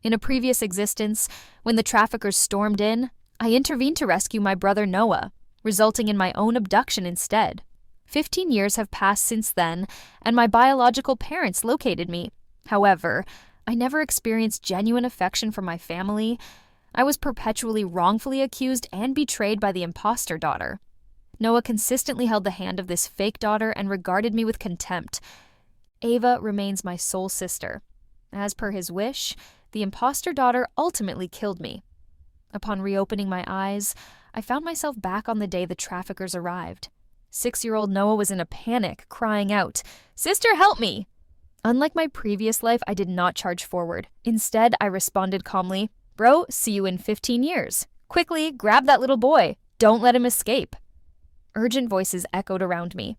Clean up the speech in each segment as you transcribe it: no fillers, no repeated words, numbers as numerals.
In a previous existence, when the traffickers stormed in, I intervened to rescue my brother Noah, resulting in my own abduction instead. 15 years have passed since then, and my biological parents located me. However, I never experienced genuine affection from my family. I was perpetually wrongfully accused and betrayed by the impostor daughter. Noah consistently held the hand of this fake daughter and regarded me with contempt. Ava remains my soul sister. As per his wish, the impostor daughter ultimately killed me. Upon reopening my eyes, I found myself back on the day the traffickers arrived. 6-year-old Noah was in a panic, crying out, "Sister, help me!" Unlike my previous life, I did not charge forward. Instead, I responded calmly, "Bro, see you in 15 years. Quickly, grab that little boy. Don't let him escape." Urgent voices echoed around me.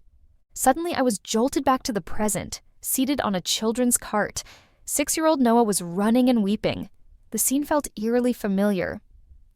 Suddenly, I was jolted back to the present, seated on a children's cart. 6-year-old Noah was running and weeping. The scene felt eerily familiar.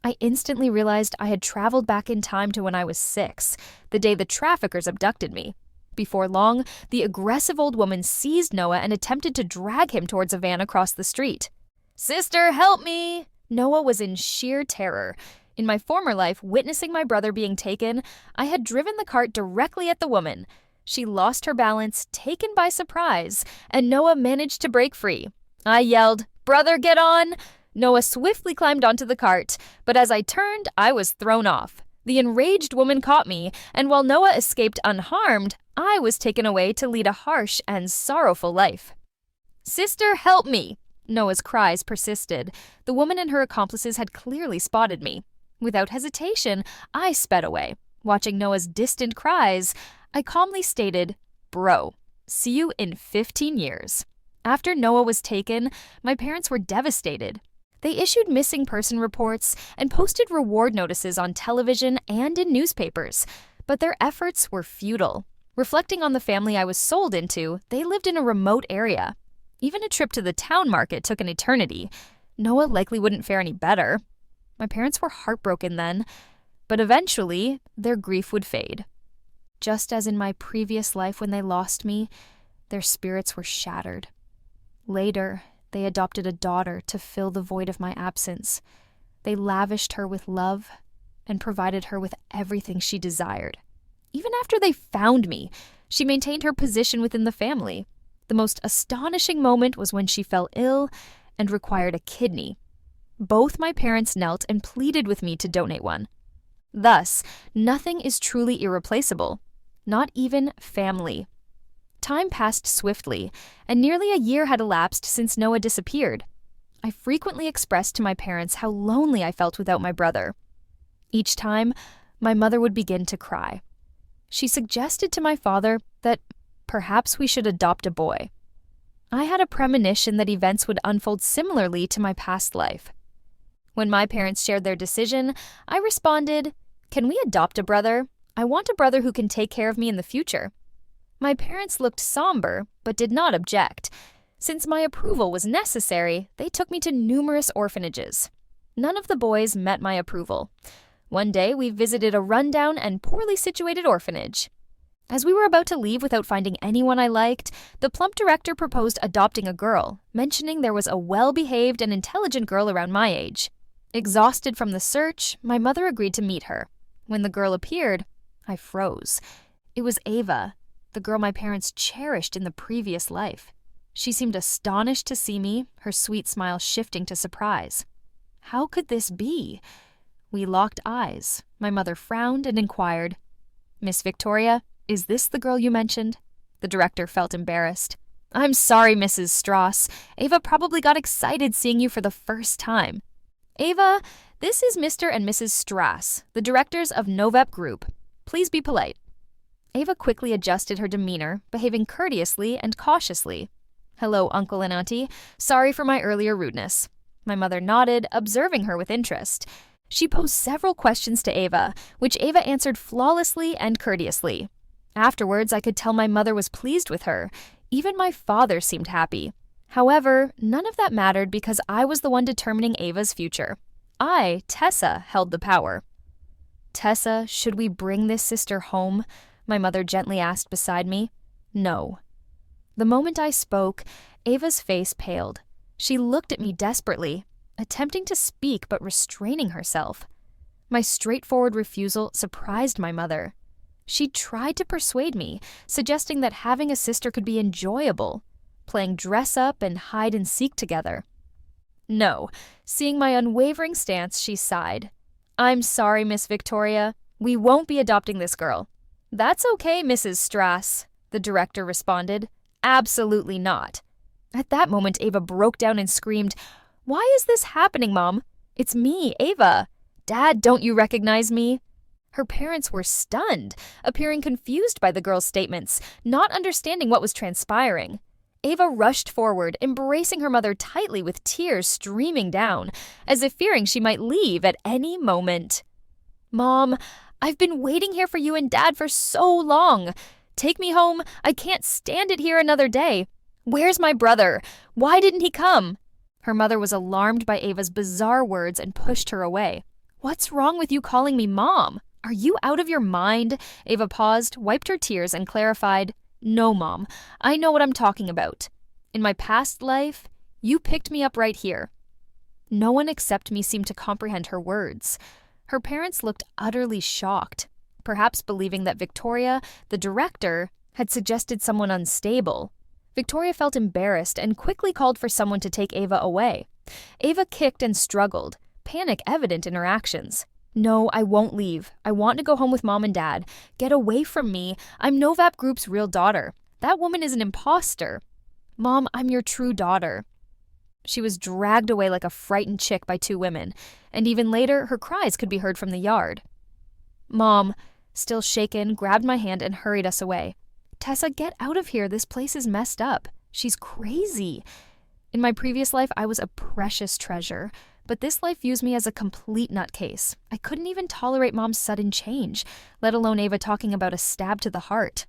I instantly realized I had traveled back in time to when I was 6, the day the traffickers abducted me. Before long, the aggressive old woman seized Noah and attempted to drag him towards a van across the street. "Sister, help me!" Noah was in sheer terror. In my former life, witnessing my brother being taken, I had driven the cart directly at the woman. She lost her balance, taken by surprise, and Noah managed to break free. I yelled, "Brother, get on!" Noah swiftly climbed onto the cart, but as I turned, I was thrown off. The enraged woman caught me, and while Noah escaped unharmed, I was taken away to lead a harsh and sorrowful life. "Sister, help me!" Noah's cries persisted. The woman and her accomplices had clearly spotted me. Without hesitation, I sped away. Watching Noah's distant cries, I calmly stated, "Bro, see you in 15 years." After Noah was taken, my parents were devastated. They issued missing person reports and posted reward notices on television and in newspapers, but their efforts were futile. Reflecting on the family I was sold into, they lived in a remote area. Even a trip to the town market took an eternity. Noah likely wouldn't fare any better. My parents were heartbroken then, but eventually, their grief would fade. Just as in my previous life when they lost me, their spirits were shattered. Later, they adopted a daughter to fill the void of my absence. They lavished her with love and provided her with everything she desired. Even after they found me, she maintained her position within the family. The most astonishing moment was when she fell ill and required a kidney. Both my parents knelt and pleaded with me to donate one. Thus, nothing is truly irreplaceable, not even family. Time passed swiftly, and nearly a year had elapsed since Noah disappeared. I frequently expressed to my parents how lonely I felt without my brother. Each time, my mother would begin to cry. She suggested to my father that perhaps we should adopt a boy. I had a premonition that events would unfold similarly to my past life. When my parents shared their decision, I responded, "Can we adopt a brother? I want a brother who can take care of me in the future." My parents looked somber, but did not object. Since my approval was necessary, they took me to numerous orphanages. None of the boys met my approval. One day, we visited a rundown and poorly situated orphanage. As we were about to leave without finding anyone I liked, the plump director proposed adopting a girl, mentioning there was a well-behaved and intelligent girl around my age. Exhausted from the search, my mother agreed to meet her. When the girl appeared, I froze. It was Ava, the girl my parents cherished in the previous life. She seemed astonished to see me, her sweet smile shifting to surprise. How could this be? We locked eyes. My mother frowned and inquired, "Miss Victoria, is this the girl you mentioned?" The director felt embarrassed. "I'm sorry, Mrs. Strauss. Ava probably got excited seeing you for the first time." "Ava, this is Mr. and Mrs. Strauss, the directors of Novep Group. Please be polite." Ava quickly adjusted her demeanor, behaving courteously and cautiously. "Hello, Uncle and Auntie. Sorry for my earlier rudeness." My mother nodded, observing her with interest. She posed several questions to Ava, which Ava answered flawlessly and courteously. Afterwards, I could tell my mother was pleased with her. Even my father seemed happy. However, none of that mattered because I was the one determining Ava's future. I, Tessa, held the power. "Tessa, should we bring this sister home?" My mother gently asked beside me. "No." The moment I spoke, Ava's face paled. She looked at me desperately, attempting to speak but restraining herself. My straightforward refusal surprised my mother. She tried to persuade me, suggesting that having a sister could be enjoyable, playing dress-up and hide-and-seek together. No, seeing my unwavering stance, she sighed. "I'm sorry, Miss Victoria. We won't be adopting this girl." "That's okay, Mrs. Strass," the director responded. "Absolutely not." At that moment, Ava broke down and screamed, "Why is this happening, Mom? It's me, Ava. Dad, don't you recognize me?" Her parents were stunned, appearing confused by the girl's statements, not understanding what was transpiring. Ava rushed forward, embracing her mother tightly with tears streaming down, as if fearing she might leave at any moment. "Mom, I've been waiting here for you and Dad for so long. Take me home. I can't stand it here another day. Where's my brother? Why didn't he come?" Her mother was alarmed by Ava's bizarre words and pushed her away. "What's wrong with you calling me Mom? Are you out of your mind?" Ava paused, wiped her tears, and clarified, "No, Mom, I know what I'm talking about. In my past life, you picked me up right here." No one except me seemed to comprehend her words. Her parents looked utterly shocked, perhaps believing that Victoria, the director, had suggested someone unstable. Victoria felt embarrassed and quickly called for someone to take Ava away. Ava kicked and struggled, panic evident in her actions. "No, I won't leave. I want to go home with Mom and Dad. Get away from me. I'm Novap Group's real daughter. That woman is an impostor. Mom, I'm your true daughter." She was dragged away like a frightened chick by two women, and even later, her cries could be heard from the yard. Mom, still shaken, grabbed my hand and hurried us away. "Tessa, get out of here. This place is messed up. She's crazy." In my previous life, I was a precious treasure, but this life views me as a complete nutcase. I couldn't even tolerate Mom's sudden change, let alone Ava talking about a stab to the heart.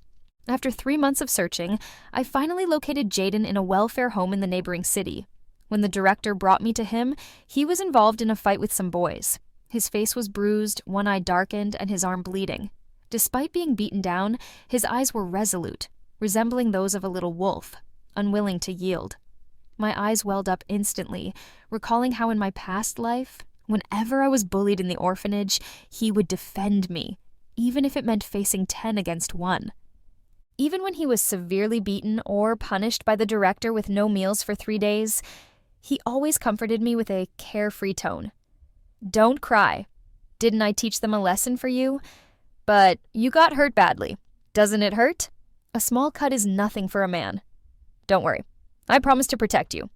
After 3 months of searching, I finally located Jaden in a welfare home in the neighboring city. When the director brought me to him, he was involved in a fight with some boys. His face was bruised, one eye darkened, and his arm bleeding. Despite being beaten down, his eyes were resolute, resembling those of a little wolf, unwilling to yield. My eyes welled up instantly, recalling how in my past life, whenever I was bullied in the orphanage, he would defend me, even if it meant facing 10 against 1. Even when he was severely beaten or punished by the director with no meals for 3 days, he always comforted me with a carefree tone. "Don't cry. Didn't I teach them a lesson for you? But you got hurt badly. Doesn't it hurt? A small cut is nothing for a man. Don't worry. I promise to protect you."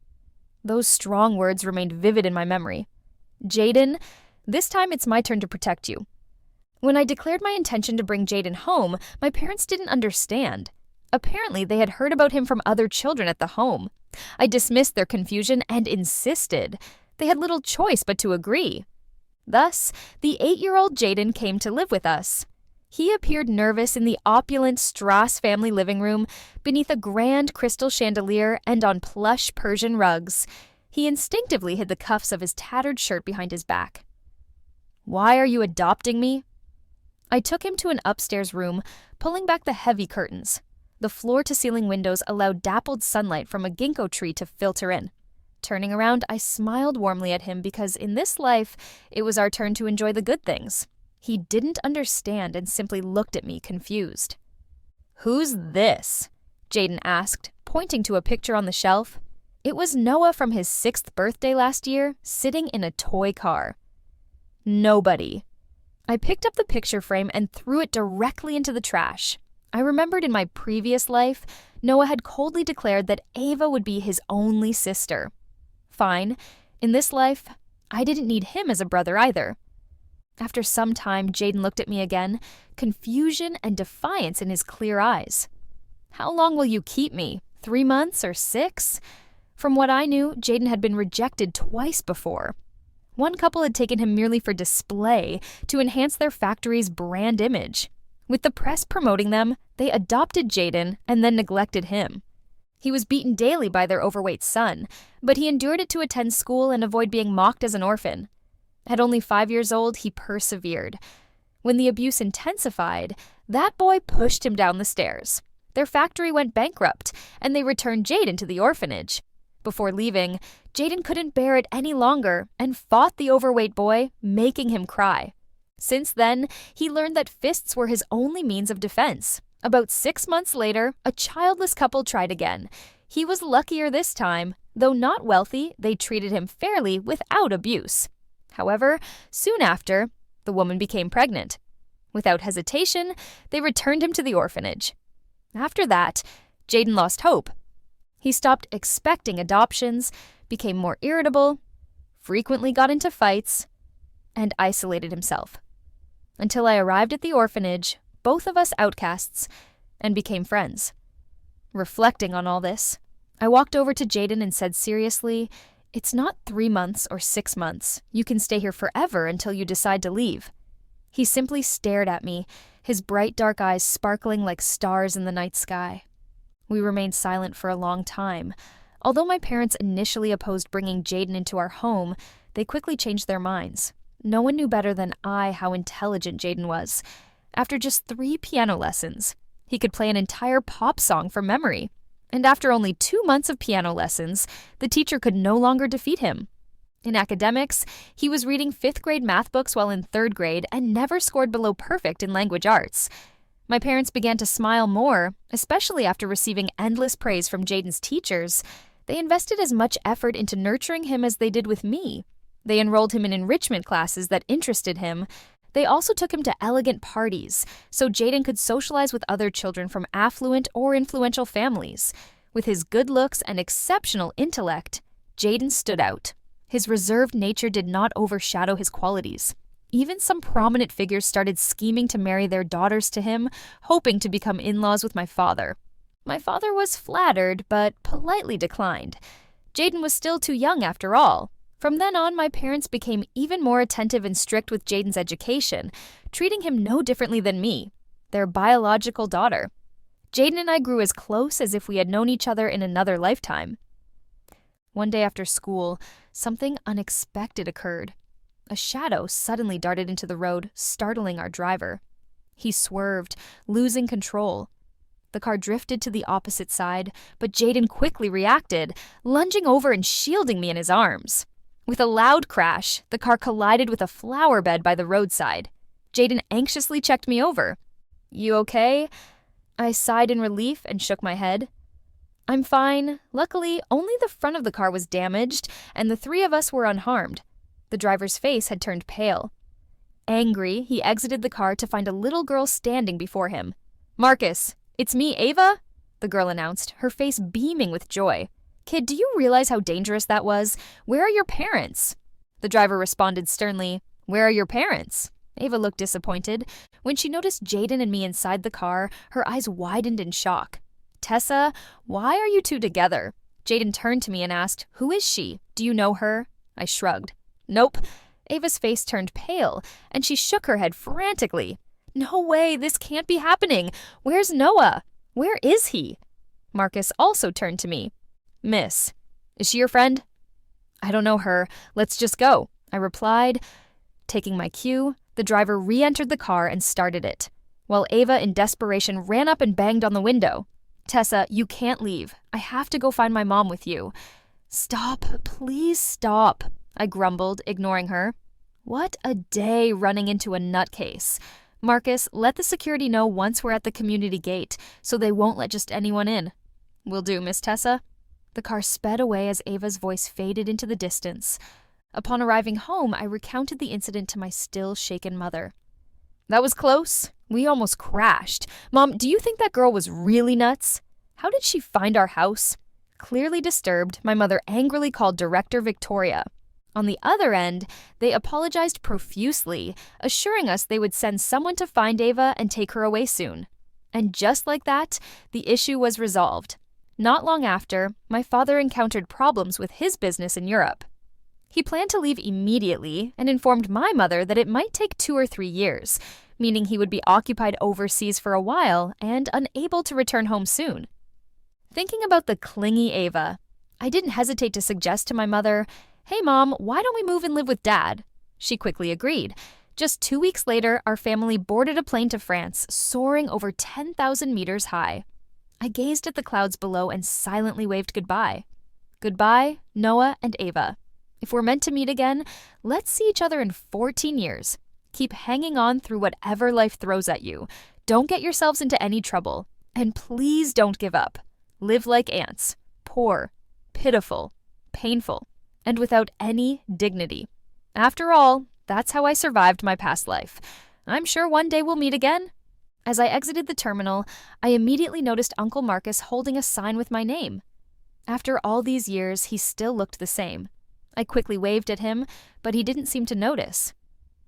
Those strong words remained vivid in my memory. "Jaden, this time it's my turn to protect you." When I declared my intention to bring Jaden home, my parents didn't understand. Apparently, they had heard about him from other children at the home. I dismissed their confusion and insisted. They had little choice but to agree. Thus, the 8-year-old Jaden came to live with us. He appeared nervous in the opulent Strass family living room, beneath a grand crystal chandelier and on plush Persian rugs. He instinctively hid the cuffs of his tattered shirt behind his back. "Why are you adopting me?" I took him to an upstairs room, pulling back the heavy curtains. The floor-to-ceiling windows allowed dappled sunlight from a ginkgo tree to filter in. Turning around, I smiled warmly at him because in this life, it was our turn to enjoy the good things. He didn't understand and simply looked at me, confused. "Who's this?" Jaden asked, pointing to a picture on the shelf. It was Noah from his 6th birthday last year, sitting in a toy car. "Nobody." I picked up the picture frame and threw it directly into the trash. I remembered in my previous life, Noah had coldly declared that Ava would be his only sister. Fine. In this life, I didn't need him as a brother either. After some time, Jaden looked at me again, confusion and defiance in his clear eyes. "How long will you keep me? 3 months or 6? From what I knew, Jaden had been rejected twice before. One couple had taken him merely for display, to enhance their factory's brand image. With the press promoting them, they adopted Jaden and then neglected him. He was beaten daily by their overweight son, but he endured it to attend school and avoid being mocked as an orphan. At only 5 years old, he persevered. When the abuse intensified, that boy pushed him down the stairs. Their factory went bankrupt, and they returned Jaden to the orphanage. Before leaving, Jaden couldn't bear it any longer and fought the overweight boy, making him cry. Since then, he learned that fists were his only means of defense. About 6 months later, a childless couple tried again. He was luckier this time. Though not wealthy, they treated him fairly without abuse. However, soon after, the woman became pregnant. Without hesitation, they returned him to the orphanage. After that, Jaden lost hope. He stopped expecting adoptions, became more irritable, frequently got into fights, and isolated himself. Until I arrived at the orphanage, both of us outcasts, and became friends. Reflecting on all this, I walked over to Jaden and said seriously, "It's not 3 months or 6 months. You can stay here forever until you decide to leave." He simply stared at me, his bright dark eyes sparkling like stars in the night sky. We remained silent for a long time. Although my parents initially opposed bringing Jaden into our home, they quickly changed their minds. No one knew better than I how intelligent Jaden was. After just 3 piano lessons, he could play an entire pop song from memory. And after only 2 months of piano lessons, the teacher could no longer defeat him. In academics, he was reading 5th grade math books while in 3rd grade and never scored below perfect in language arts. My parents began to smile more, especially after receiving endless praise from Jaden's teachers. They invested as much effort into nurturing him as they did with me. They enrolled him in enrichment classes that interested him. They also took him to elegant parties, so Jaden could socialize with other children from affluent or influential families. With his good looks and exceptional intellect, Jaden stood out. His reserved nature did not overshadow his qualities. Even some prominent figures started scheming to marry their daughters to him, hoping to become in-laws with my father. My father was flattered, but politely declined. Jaden was still too young after all. From then on, my parents became even more attentive and strict with Jaden's education, treating him no differently than me, their biological daughter. Jaden and I grew as close as if we had known each other in another lifetime. One day after school, something unexpected occurred. A shadow suddenly darted into the road, startling our driver. He swerved, losing control. The car drifted to the opposite side, but Jaden quickly reacted, lunging over and shielding me in his arms. With a loud crash, the car collided with a flower bed by the roadside. Jaden anxiously checked me over. "You okay?" I sighed in relief and shook my head. "I'm fine. Luckily, only the front of the car was damaged, and the 3 of us were unharmed." The driver's face had turned pale. Angry, he exited the car to find a little girl standing before him. "Marcus, it's me, Ava," the girl announced, her face beaming with joy. "Kid, do you realize how dangerous that was? Where are your parents?" The driver responded sternly, "Where are your parents?" Ava looked disappointed. When she noticed Jaden and me inside the car, her eyes widened in shock. "Tessa, why are you 2 together?" Jaden turned to me and asked, "Who is she? Do you know her?" I shrugged. "Nope." Ava's face turned pale, and she shook her head frantically. "No way, this can't be happening. Where's Noah? Where is he?" Marcus also turned to me. "Miss, is she your friend?" "I don't know her. Let's just go," I replied. Taking my cue, the driver re-entered the car and started it, while Ava in desperation ran up and banged on the window. "Tessa, you can't leave. I have to go find my mom with you." "Stop, please stop," I grumbled, ignoring her. What a day running into a nutcase. "Marcus, let the security know once we're at the community gate, so they won't let just anyone in." "Will do, Miss Tessa." The car sped away as Ava's voice faded into the distance. Upon arriving home, I recounted the incident to my still shaken mother. "That was close. We almost crashed. Mom, do you think that girl was really nuts? How did she find our house?" Clearly disturbed, my mother angrily called Director Victoria. On the other end, they apologized profusely, assuring us they would send someone to find Ava and take her away soon. And just like that, the issue was resolved. Not long after, my father encountered problems with his business in Europe. He planned to leave immediately and informed my mother that it might take 2 or 3 years, meaning he would be occupied overseas for a while and unable to return home soon. Thinking about the clingy Ava, I didn't hesitate to suggest to my mother, "Hey Mom, why don't we move and live with Dad?" She quickly agreed. Just 2 weeks later, our family boarded a plane to France, soaring over 10,000 meters high. I gazed at the clouds below and silently waved goodbye. Goodbye, Noah and Ava. If we're meant to meet again, let's see each other in 14 years. Keep hanging on through whatever life throws at you. Don't get yourselves into any trouble. And please don't give up. Live like ants, poor, pitiful, painful, and without any dignity. After all, that's how I survived my past life. I'm sure one day we'll meet again. As I exited the terminal, I immediately noticed Uncle Marcus holding a sign with my name. After all these years, he still looked the same. I quickly waved at him, but he didn't seem to notice.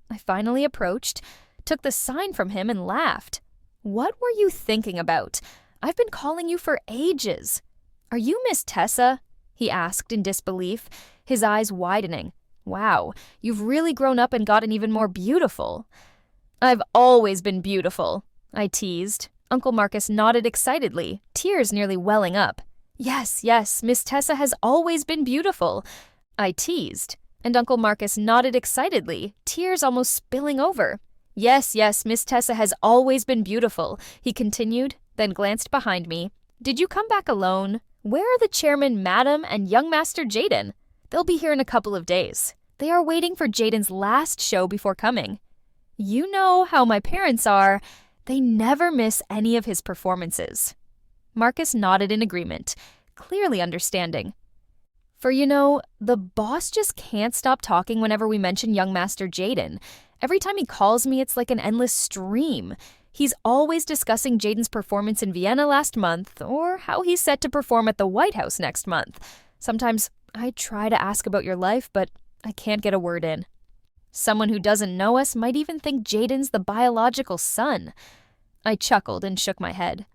I finally approached, took the sign from him, and laughed. "What were you thinking about? I've been calling you for ages." "Are you Miss Tessa?" he asked in disbelief, his eyes widening. "Wow, you've really grown up and gotten even more beautiful." "I've always been beautiful," I teased. Uncle Marcus nodded excitedly, tears nearly welling up. Yes, Miss Tessa has always been beautiful," I teased, and Uncle Marcus nodded excitedly, tears almost spilling over. Yes, Miss Tessa has always been beautiful," he continued, then glanced behind me. "Did you come back alone? Where are the chairman, Madam, and young Master Jaden? They'll be here in a couple of days. They are waiting for Jaden's last show before coming. You know how my parents are. They never miss any of his performances." Marcus nodded in agreement, clearly understanding. "For the boss just can't stop talking whenever we mention young Master Jaden. Every time he calls me, it's like an endless stream. He's always discussing Jaden's performance in Vienna last month, or how he's set to perform at the White House next month. Sometimes I try to ask about your life, but I can't get a word in. Someone who doesn't know us might even think Jaden's the biological son." I chuckled and shook my head.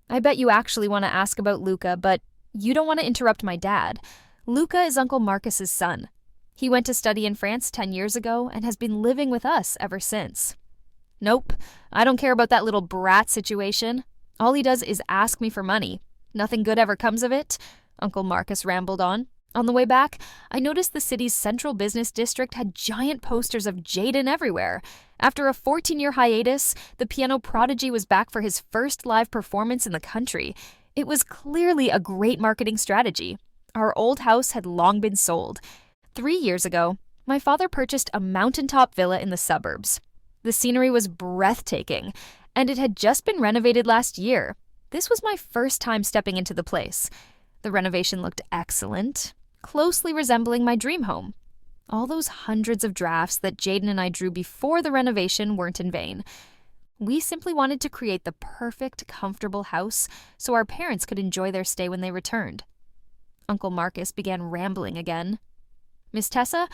"I bet you actually want to ask about Luca, but you don't want to interrupt my dad. Luca is Uncle Marcus's son. He went to study in France 10 years ago and has been living with us ever since." "Nope, I don't care about that little brat situation. All he does is ask me for money. Nothing good ever comes of it," Uncle Marcus rambled on. On the way back, I noticed the city's central business district had giant posters of Jaden everywhere. After a 14-year hiatus, the piano prodigy was back for his first live performance in the country. It was clearly a great marketing strategy. Our old house had long been sold. 3 years ago, my father purchased a mountaintop villa in the suburbs. The scenery was breathtaking, and it had just been renovated last year. This was my first time stepping into the place. The renovation looked excellent, closely resembling my dream home. All those hundreds of drafts that Jaden and I drew before the renovation weren't in vain. We simply wanted to create the perfect, comfortable house so our parents could enjoy their stay when they returned. Uncle Marcus began rambling again. "Miss Tessa,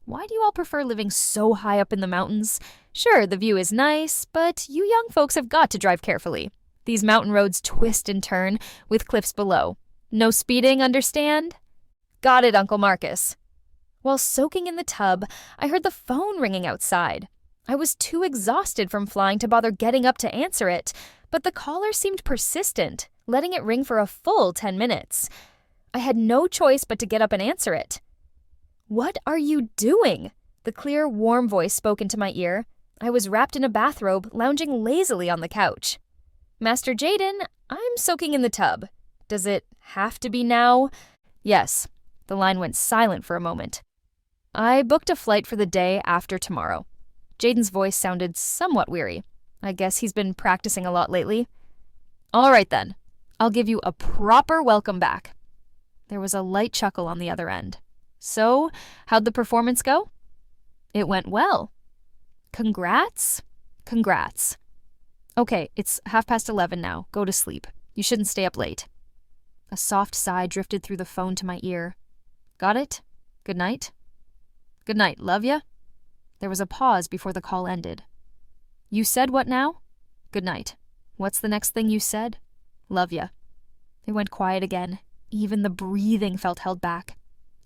why do you all prefer living so high up in the mountains? Sure, the view is nice, but you young folks have got to drive carefully. These mountain roads twist and turn, with cliffs below. No speeding, understand?" "Got it, Uncle Marcus." While soaking in the tub, I heard the phone ringing outside. I was too exhausted from flying to bother getting up to answer it, but the caller seemed persistent, letting it ring for a full 10 minutes. I had no choice but to get up and answer it. "What are you doing?" The clear, warm voice spoke into my ear. I was wrapped in a bathrobe, lounging lazily on the couch. "Master Jaden, I'm soaking in the tub. Does it have to be now?" "Yes." The line went silent for a moment. "I booked a flight for the day after tomorrow." Jaden's voice sounded somewhat weary. I guess he's been practicing a lot lately. "All right then. I'll give you a proper welcome back." There was a light chuckle on the other end. "So, how'd the performance go?" "It went well." "Congrats?" "Congrats." "Okay, it's 11:30 now. Go to sleep. You shouldn't stay up late." A soft sigh drifted through the phone to my ear. "Got it? Good night." "Good night, love ya." There was a pause before the call ended. "You said what now?" "Good night. What's the next thing you said?" "Love ya." It went quiet again. Even the breathing felt held back.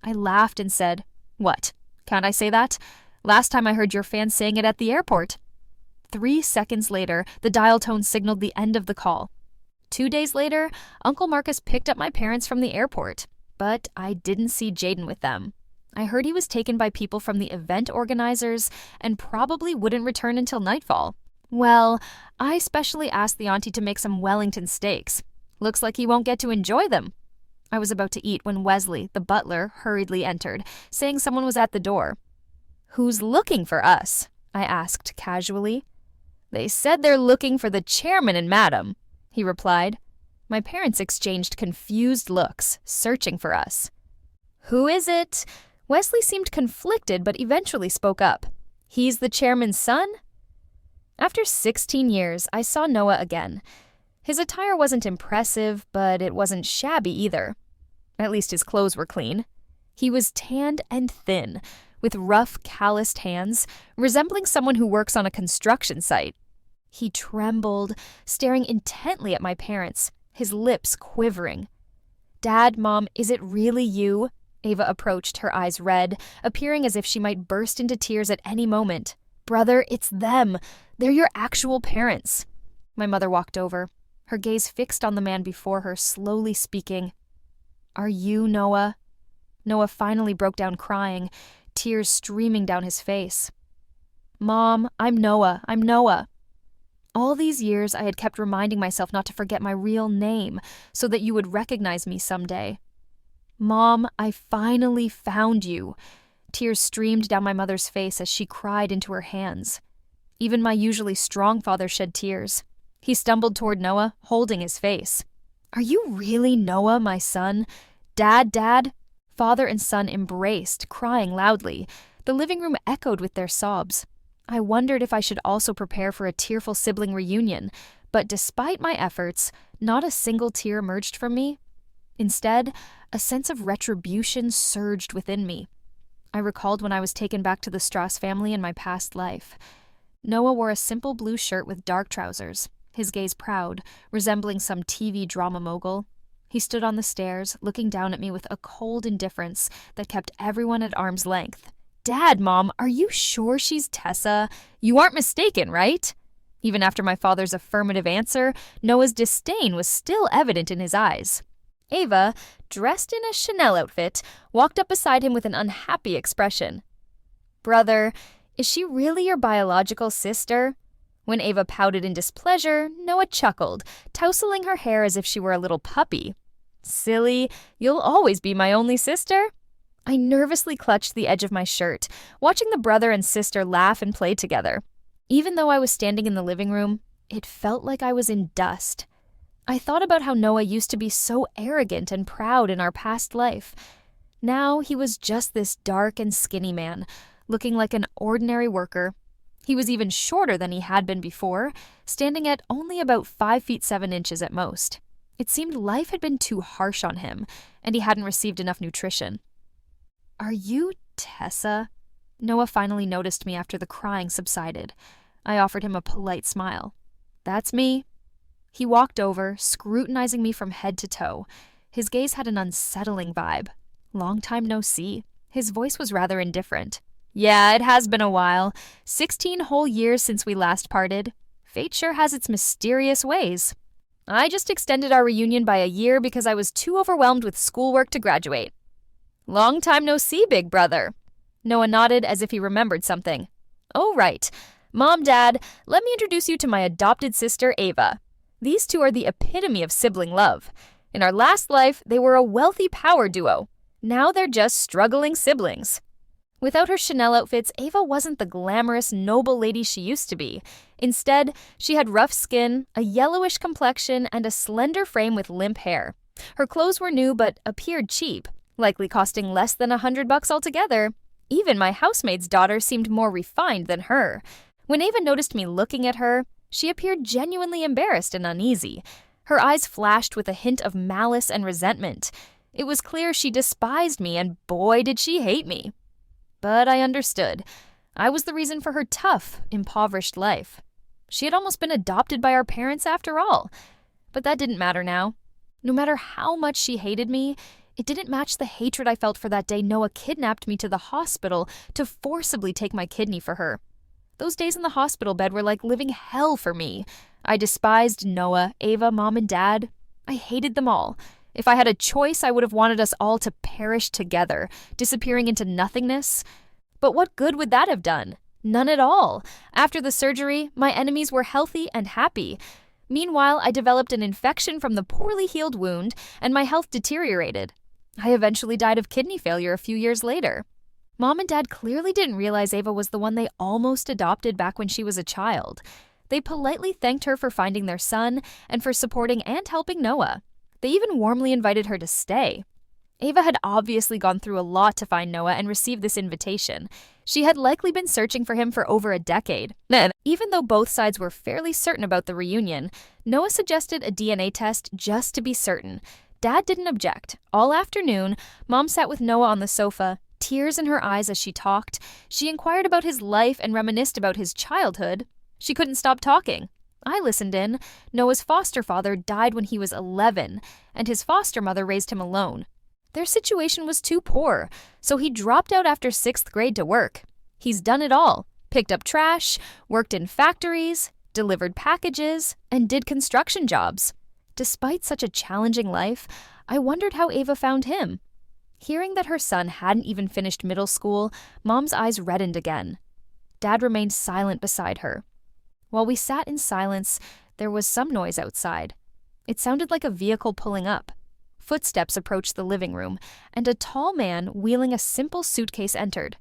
I laughed and said, "What? Can't I say that? Last time I heard your fans saying it at the airport." 3 seconds later, the dial tone signaled the end of the call. 2 days later, Uncle Marcus picked up my parents from the airport, but I didn't see Jaden with them. I heard he was taken by people from the event organizers and probably wouldn't return until nightfall. Well, I specially asked the auntie to make some Wellington steaks. Looks like he won't get to enjoy them. I was about to eat when Wesley, the butler, hurriedly entered, saying someone was at the door. "Who's looking for us?" I asked casually. "They said they're looking for the chairman and madam," he replied. My parents exchanged confused looks, searching for us. "Who is it?" Wesley seemed conflicted but eventually spoke up. "He's the chairman's son?" After 16 years, I saw Noah again. His attire wasn't impressive, but it wasn't shabby either. At least his clothes were clean. He was tanned and thin, with rough, calloused hands, resembling someone who works on a construction site. He trembled, staring intently at my parents, his lips quivering. "Dad, Mom, is it really you?" Ava approached, her eyes red, appearing as if she might burst into tears at any moment. "Brother, it's them. They're your actual parents." My mother walked over, her gaze fixed on the man before her, slowly speaking. "Are you Noah?" Noah finally broke down crying, tears streaming down his face. "Mom, I'm Noah. I'm Noah." All these years I had kept reminding myself not to forget my real name so that you would recognize me someday. "Mom, I finally found you." Tears streamed down my mother's face as she cried into her hands. Even my usually strong father shed tears. He stumbled toward Noah, holding his face. "Are you really Noah, my son? Dad, Dad?" Father and son embraced, crying loudly. The living room echoed with their sobs. I wondered if I should also prepare for a tearful sibling reunion, but despite my efforts, not a single tear emerged from me. Instead, a sense of retribution surged within me. I recalled when I was taken back to the Strauss family in my past life. Noah wore a simple blue shirt with dark trousers, his gaze proud, resembling some TV drama mogul. He stood on the stairs, looking down at me with a cold indifference that kept everyone at arm's length. "Dad, Mom, are you sure she's Tessa? You aren't mistaken, right?" Even after my father's affirmative answer, Noah's disdain was still evident in his eyes. Ava, dressed in a Chanel outfit, walked up beside him with an unhappy expression. "Brother, is she really your biological sister?" When Ava pouted in displeasure, Noah chuckled, tousling her hair as if she were a little puppy. "Silly, you'll always be my only sister." I nervously clutched the edge of my shirt, watching the brother and sister laugh and play together. Even though I was standing in the living room, it felt like I was in dust. I thought about how Noah used to be so arrogant and proud in our past life. Now he was just this dark and skinny man, looking like an ordinary worker. He was even shorter than he had been before, standing at only about 5 feet 7 inches at most. It seemed life had been too harsh on him, and he hadn't received enough nutrition. "Are you Tessa?" Noah finally noticed me after the crying subsided. I offered him a polite smile. "That's me." He walked over, scrutinizing me from head to toe. His gaze had an unsettling vibe. Long time no see. His voice was rather indifferent. "Yeah, it has been a while. 16 whole years since we last parted. Fate sure has its mysterious ways. I just extended our reunion by a year because I was too overwhelmed with schoolwork to graduate." "Long time no see, big brother." Noah nodded as if he remembered something. "Oh, right. Mom, Dad, let me introduce you to my adopted sister, Ava. These two are the epitome of sibling love. In our last life, they were a wealthy power duo. Now they're just struggling siblings." Without her Chanel outfits, Ava wasn't the glamorous, noble lady she used to be. Instead, she had rough skin, a yellowish complexion, and a slender frame with limp hair. Her clothes were new but appeared cheap, likely costing less than $100 altogether. Even my housemaid's daughter seemed more refined than her. When Ava noticed me looking at her, she appeared genuinely embarrassed and uneasy. Her eyes flashed with a hint of malice and resentment. It was clear she despised me, and boy did she hate me. But I understood. I was the reason for her tough, impoverished life. She had almost been adopted by our parents after all. But that didn't matter now. No matter how much she hated me, it didn't match the hatred I felt for that day Noah kidnapped me to the hospital to forcibly take my kidney for her. Those days in the hospital bed were like living hell for me. I despised Noah, Ava, Mom, and Dad. I hated them all. If I had a choice, I would have wanted us all to perish together, disappearing into nothingness. But what good would that have done? None at all. After the surgery, my enemies were healthy and happy. Meanwhile, I developed an infection from the poorly healed wound, and my health deteriorated. I eventually died of kidney failure a few years later. Mom and Dad clearly didn't realize Ava was the one they almost adopted back when she was a child. They politely thanked her for finding their son and for supporting and helping Noah. They even warmly invited her to stay. Ava had obviously gone through a lot to find Noah and receive this invitation. She had likely been searching for him for over a decade. Even though both sides were fairly certain about the reunion, Noah suggested a DNA test just to be certain. Dad didn't object. All afternoon, Mom sat with Noah on the sofa, tears in her eyes as she talked. She inquired about his life and reminisced about his childhood. She couldn't stop talking. I listened in. Noah's foster father died when he was 11, and his foster mother raised him alone. Their situation was too poor, so he dropped out after 6th grade to work. He's done it all. Picked up trash, worked in factories, delivered packages, and did construction jobs. Despite such a challenging life, I wondered how Ava found him. Hearing that her son hadn't even finished middle school, Mom's eyes reddened again. Dad remained silent beside her. While we sat in silence, there was some noise outside. It sounded like a vehicle pulling up. Footsteps approached the living room, and a tall man wheeling a simple suitcase entered.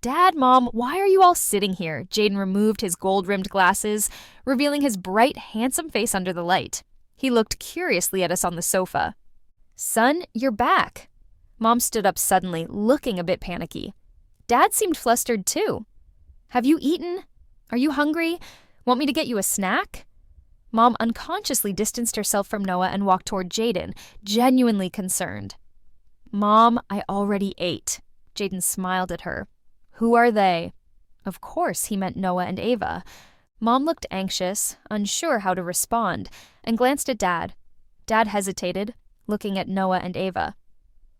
"Dad, Mom, why are you all sitting here?" Jaden removed his gold-rimmed glasses, revealing his bright, handsome face under the light. He looked curiously at us on the sofa. "Son, you're back." Mom stood up suddenly, looking a bit panicky. Dad seemed flustered too. "Have you eaten? Are you hungry? Want me to get you a snack?" Mom unconsciously distanced herself from Noah and walked toward Jaden, genuinely concerned. "Mom, I already ate." Jaden smiled at her. "Who are they?" Of course he meant Noah and Ava. Mom looked anxious, unsure how to respond, and glanced at Dad. Dad hesitated, looking at Noah and Ava.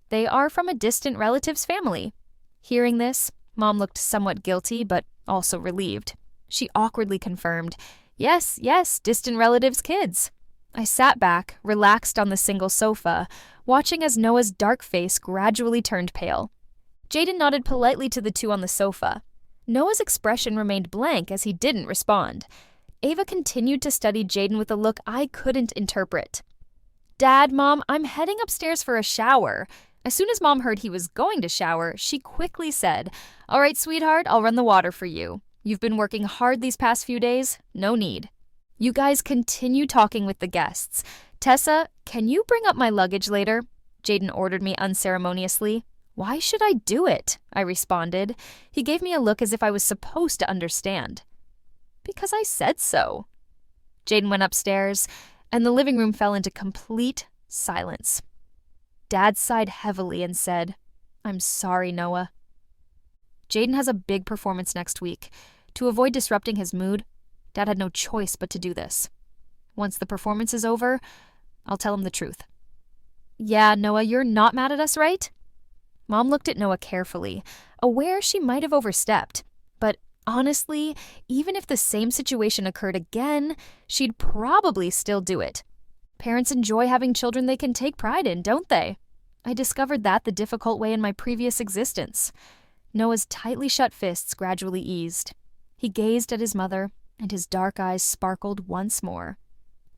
"They are from a distant relative's family." Hearing this, Mom looked somewhat guilty, but also relieved. She awkwardly confirmed, Yes, distant relatives' kids." I sat back, relaxed on the single sofa, watching as Noah's dark face gradually turned pale. Jaden nodded politely to the two on the sofa. Noah's expression remained blank as he didn't respond. Ava continued to study Jaden with a look I couldn't interpret. "Dad, Mom, I'm heading upstairs for a shower." As soon as Mom heard he was going to shower, she quickly said, "All right, sweetheart, I'll run the water for you. You've been working hard these past few days. No need. You guys continue talking with the guests. Tessa, can you bring up my luggage later?" Jaden ordered me unceremoniously. "Why should I do it?" I responded. He gave me a look as if I was supposed to understand. "Because I said so." Jaden went upstairs, and the living room fell into complete silence. Dad sighed heavily and said, "I'm sorry, Noah." Jaden has a big performance next week. To avoid disrupting his mood, Dad had no choice but to do this. Once the performance is over, I'll tell him the truth. "Yeah, Noah, you're not mad at us, right?" Mom looked at Noah carefully, aware she might have overstepped. But honestly, even if the same situation occurred again, she'd probably still do it. Parents enjoy having children they can take pride in, don't they? I discovered that the difficult way in my previous existence. Noah's tightly shut fists gradually eased. He gazed at his mother, and his dark eyes sparkled once more.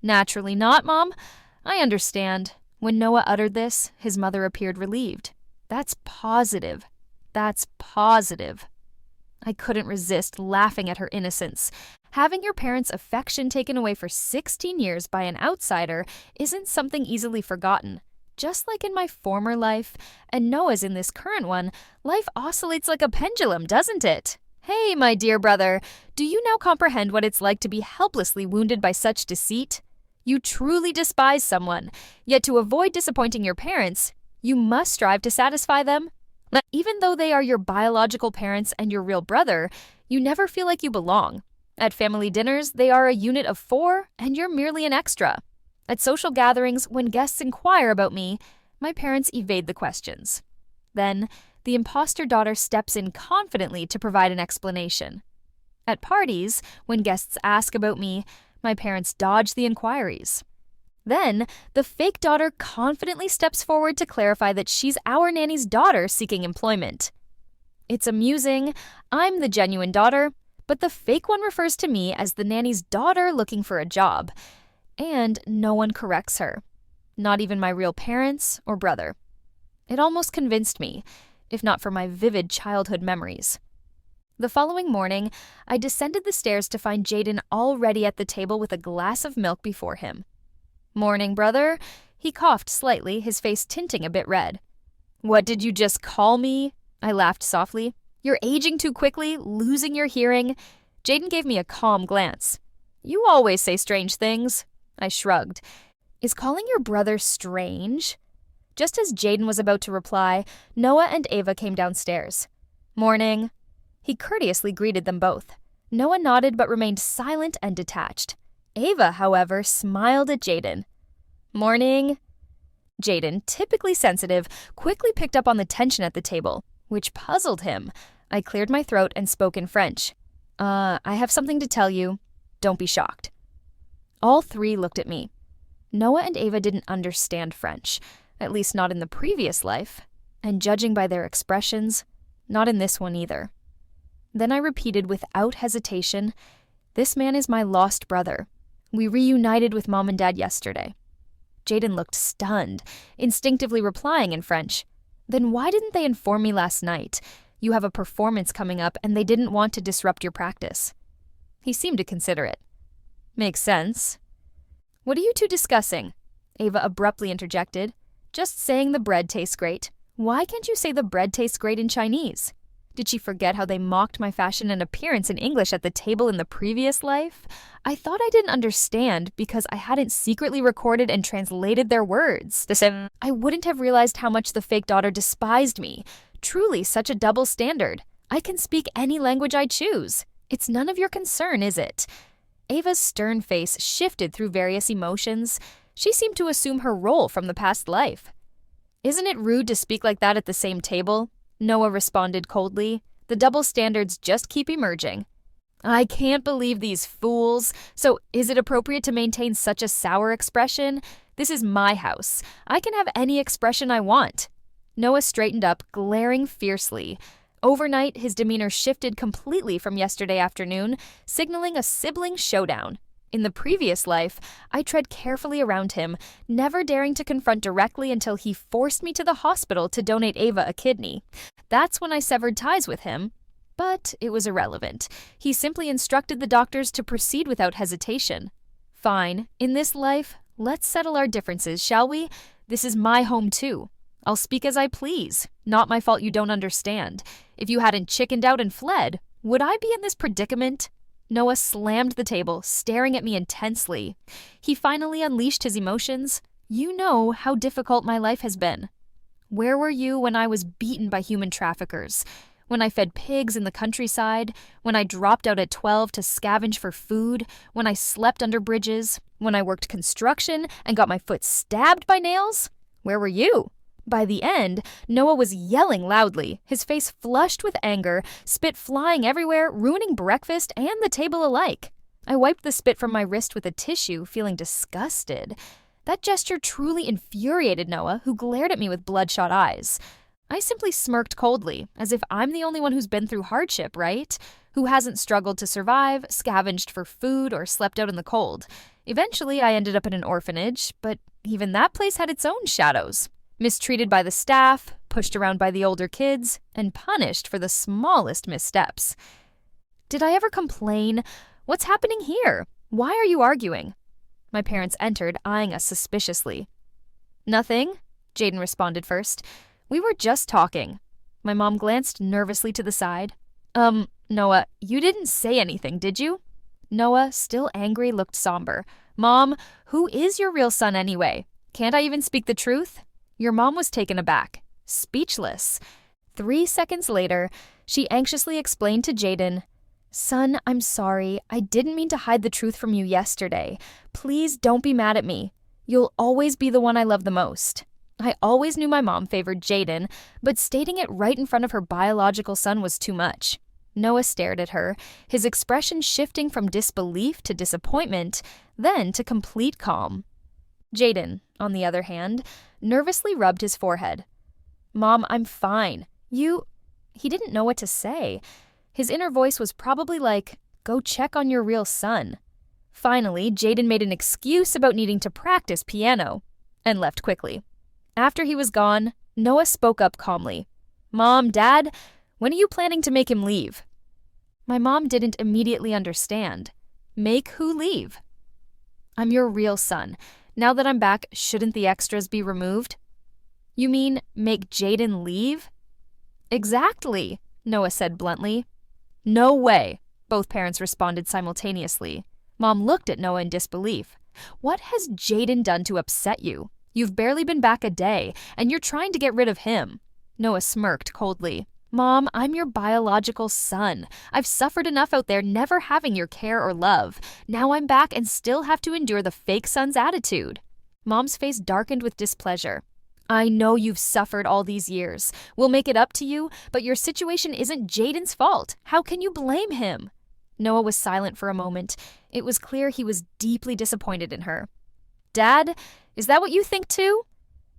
"Naturally not, Mom. I understand." When Noah uttered this, his mother appeared relieved. That's positive. I couldn't resist laughing at her innocence. Having your parents' affection taken away for 16 years by an outsider isn't something easily forgotten. Just like in my former life, and Noah's in this current one, life oscillates like a pendulum, doesn't it? Hey, my dear brother, do you now comprehend what it's like to be helplessly wounded by such deceit? You truly despise someone, yet to avoid disappointing your parents, you must strive to satisfy them. Even though they are your biological parents and your real brother, you never feel like you belong. At family dinners, they are a unit of 4, and you're merely an extra. At social gatherings, when guests inquire about me, my parents evade the questions. Then, the impostor daughter steps in confidently to provide an explanation. At parties, when guests ask about me, my parents dodge the inquiries. Then, the fake daughter confidently steps forward to clarify that she's our nanny's daughter seeking employment. It's amusing. I'm the genuine daughter, but the fake one refers to me as the nanny's daughter looking for a job. And no one corrects her. Not even my real parents or brother. It almost convinced me, if not for my vivid childhood memories. The following morning, I descended the stairs to find Jaden already at the table with a glass of milk before him. "Morning, brother." He coughed slightly, his face tinting a bit red. "What did you just call me?" I laughed softly. "You're aging too quickly, losing your hearing." Jaden gave me a calm glance. "You always say strange things." I shrugged. "Is calling your brother strange?" Just as Jaden was about to reply, Noah and Ava came downstairs. "Morning." He courteously greeted them both. Noah nodded but remained silent and detached. Ava, however, smiled at Jaden. "Morning." Jaden, typically sensitive, quickly picked up on the tension at the table, which puzzled him. I cleared my throat and spoke in French. I have something to tell you. Don't be shocked." All three looked at me. Noah and Ava didn't understand French, at least not in the previous life, and judging by their expressions, not in this one either. Then I repeated without hesitation, "This man is my lost brother. We reunited with Mom and Dad yesterday." Jaden looked stunned, instinctively replying in French. "Then why didn't they inform me last night? You have a performance coming up and they didn't want to disrupt your practice." He seemed to consider it. "Makes sense." "What are you two discussing?" Ava abruptly interjected. "Just saying the bread tastes great. Why can't you say the bread tastes great in Chinese?" Did she forget how they mocked my fashion and appearance in English at the table in the previous life? I thought I didn't understand because I hadn't secretly recorded and translated their words. I wouldn't have realized how much the fake daughter despised me. Truly such a double standard. I can speak any language I choose. It's none of your concern, is it? Ava's stern face shifted through various emotions. She seemed to assume her role from the past life. "Isn't it rude to speak like that at the same table?" Noah responded coldly. The double standards just keep emerging. "I can't believe these fools. So is it appropriate to maintain such a sour expression? This is my house. I can have any expression I want." Noah straightened up, glaring fiercely. Overnight, his demeanor shifted completely from yesterday afternoon, signaling a sibling showdown. In the previous life, I tread carefully around him, never daring to confront directly until he forced me to the hospital to donate Ava a kidney. That's when I severed ties with him. But it was irrelevant. He simply instructed the doctors to proceed without hesitation. Fine, in this life, let's settle our differences, shall we? This is my home too. I'll speak as I please. Not my fault you don't understand. If you hadn't chickened out and fled, would I be in this predicament? Noah slammed the table, staring at me intensely. He finally unleashed his emotions. "You know how difficult my life has been. Where were you when I was beaten by human traffickers? When I fed pigs in the countryside? When I dropped out at 12 to scavenge for food? When I slept under bridges? When I worked construction and got my foot stabbed by nails? Where were you?" By the end, Noah was yelling loudly, his face flushed with anger, spit flying everywhere, ruining breakfast and the table alike. I wiped the spit from my wrist with a tissue, feeling disgusted. That gesture truly infuriated Noah, who glared at me with bloodshot eyes. I simply smirked coldly, as if I'm the only one who's been through hardship, right? Who hasn't struggled to survive, scavenged for food, or slept out in the cold. Eventually, I ended up in an orphanage, but even that place had its own shadows. Mistreated by the staff, pushed around by the older kids, and punished for the smallest missteps. Did I ever complain? What's happening here? Why are you arguing? My parents entered, eyeing us suspiciously. "Nothing," Jaden responded first. "We were just talking." My mom glanced nervously to the side. Noah, you didn't say anything, did you?" Noah, still angry, looked somber. "Mom, who is your real son anyway? Can't I even speak the truth?" Your mom was taken aback, speechless. 3 seconds later, she anxiously explained to Jaden, "Son, I'm sorry. I didn't mean to hide the truth from you yesterday. Please don't be mad at me. You'll always be the one I love the most." I always knew my mom favored Jaden, but stating it right in front of her biological son was too much. Noah stared at her, his expression shifting from disbelief to disappointment, then to complete calm. Jaden, on the other hand, nervously rubbed his forehead. "Mom, I'm fine. He didn't know what to say. His inner voice was probably like, "Go check on your real son." Finally, Jaden made an excuse about needing to practice piano and left quickly. After he was gone, Noah spoke up calmly. "Mom, Dad, when are you planning to make him leave?" My mom didn't immediately understand. Make who leave? "I'm your real son. Now that I'm back, shouldn't the extras be removed?" "You mean make Jaden leave?" "Exactly," Noah said bluntly. "No way," both parents responded simultaneously. Mom looked at Noah in disbelief. "What has Jaden done to upset you? You've barely been back a day, and you're trying to get rid of him." Noah smirked coldly. "Mom, I'm your biological son. I've suffered enough out there never having your care or love. Now I'm back and still have to endure the fake son's attitude." Mom's face darkened with displeasure. "I know you've suffered all these years. We'll make it up to you, but your situation isn't Jaden's fault. How can you blame him?" Noah was silent for a moment. It was clear he was deeply disappointed in her. "Dad, is that what you think too?"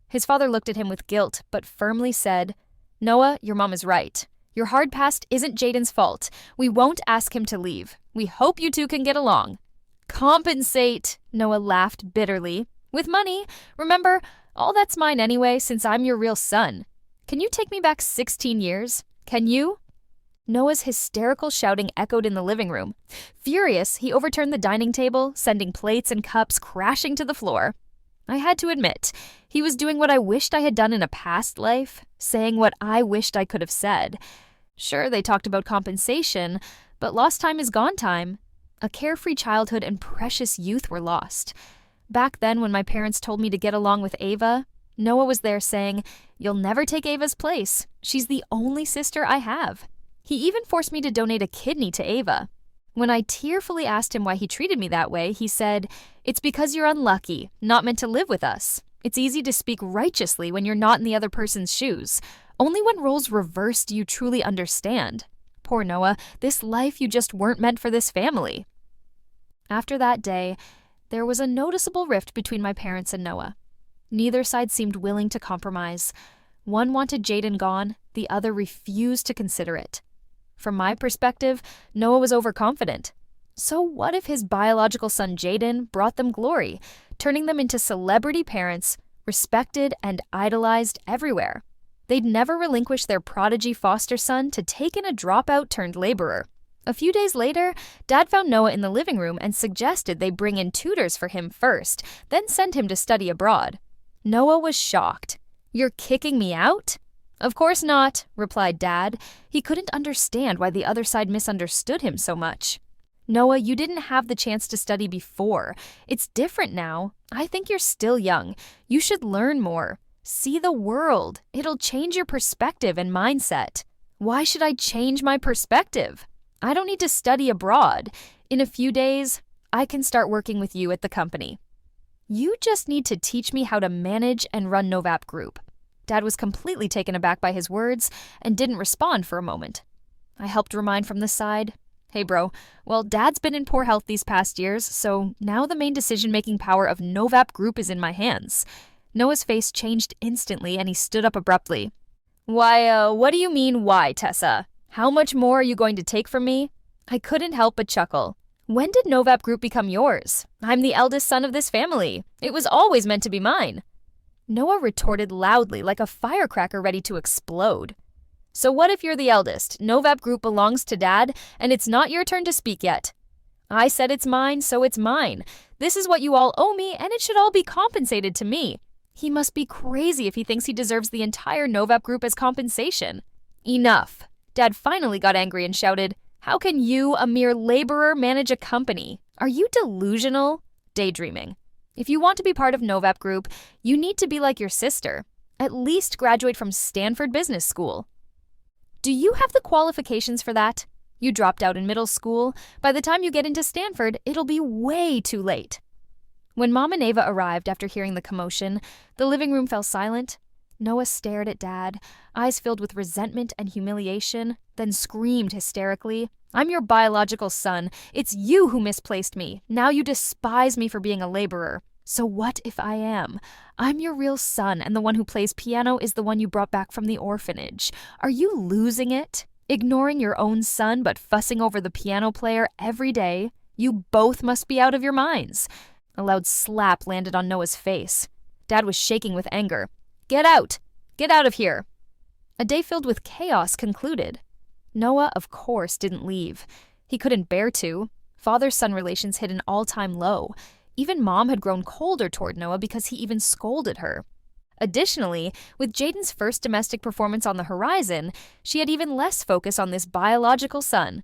His father looked at him with guilt, but firmly said, "Noah, your mom is right. Your hard past isn't Jaden's fault. We won't ask him to leave. We hope you two can get along." "Compensate," Noah laughed bitterly. "With money. Remember, all that's mine anyway, since I'm your real son. Can you take me back 16 years? Can you?" Noah's hysterical shouting echoed in the living room. Furious, he overturned the dining table, sending plates and cups crashing to the floor. I had to admit, he was doing what I wished I had done in a past life, saying what I wished I could have said. Sure, they talked about compensation, but lost time is gone time. A carefree childhood and precious youth were lost. Back then, when my parents told me to get along with Ava, Noah was there saying, "You'll never take Ava's place. She's the only sister I have." He even forced me to donate a kidney to Ava. When I tearfully asked him why he treated me that way, he said, "It's because you're unlucky, not meant to live with us. It's easy to speak righteously when you're not in the other person's shoes. Only when roles reverse do you truly understand. Poor Noah, this life you just weren't meant for this family." After that day, there was a noticeable rift between my parents and Noah. Neither side seemed willing to compromise. One wanted Jaden gone, the other refused to consider it. From my perspective, Noah was overconfident. So what if his biological son Jaden brought them glory, turning them into celebrity parents, respected and idolized everywhere? They'd never relinquish their prodigy foster son to take in a dropout turned laborer. A few days later, Dad found Noah in the living room and suggested they bring in tutors for him first, then send him to study abroad. Noah was shocked. "You're kicking me out?" "Of course not," replied Dad. He couldn't understand why the other side misunderstood him so much. "Noah, you didn't have the chance to study before. It's different now. I think you're still young. You should learn more. See the world. It'll change your perspective and mindset." "Why should I change my perspective? I don't need to study abroad. In a few days, I can start working with you at the company. You just need to teach me how to manage and run Novap Group." Dad was completely taken aback by his words and didn't respond for a moment. I helped remind from the side, "Hey bro, well Dad's been in poor health these past years, so now the main decision-making power of Novap Group is in my hands." Noah's face changed instantly and he stood up abruptly. Why, what do you mean why, Tessa? How much more are you going to take from me?" I couldn't help but chuckle. "When did Novap Group become yours? I'm the eldest son of this family. It was always meant to be mine." Noah retorted loudly like a firecracker ready to explode. "So what if you're the eldest? Novap Group belongs to Dad, and it's not your turn to speak yet. I said it's mine, so it's mine. This is what you all owe me, and it should all be compensated to me. He must be crazy if he thinks he deserves the entire Novap Group as compensation." "Enough." Dad finally got angry and shouted, "How can you, a mere laborer, manage a company? Are you delusional?" Daydreaming. "If you want to be part of Novap Group, you need to be like your sister. At least graduate from Stanford Business School." "Do you have the qualifications for that? You dropped out in middle school. By the time you get into Stanford, it'll be way too late." When Mom and Ava arrived after hearing the commotion, the living room fell silent. Noah stared at Dad, eyes filled with resentment and humiliation, then screamed hysterically, "I'm your biological son. It's you who misplaced me. Now you despise me for being a laborer. So what if I am? I'm your real son, and the one who plays piano is the one you brought back from the orphanage. Are you losing it? Ignoring your own son but fussing over the piano player every day? You both must be out of your minds." A loud slap landed on Noah's face. Dad was shaking with anger. "Get out! Get out of here!" A day filled with chaos concluded. Noah, of course, didn't leave. He couldn't bear to. Father-son relations hit an all-time low. Even Mom had grown colder toward Noah because he even scolded her. Additionally, with Jaden's first domestic performance on the horizon, she had even less focus on this biological son.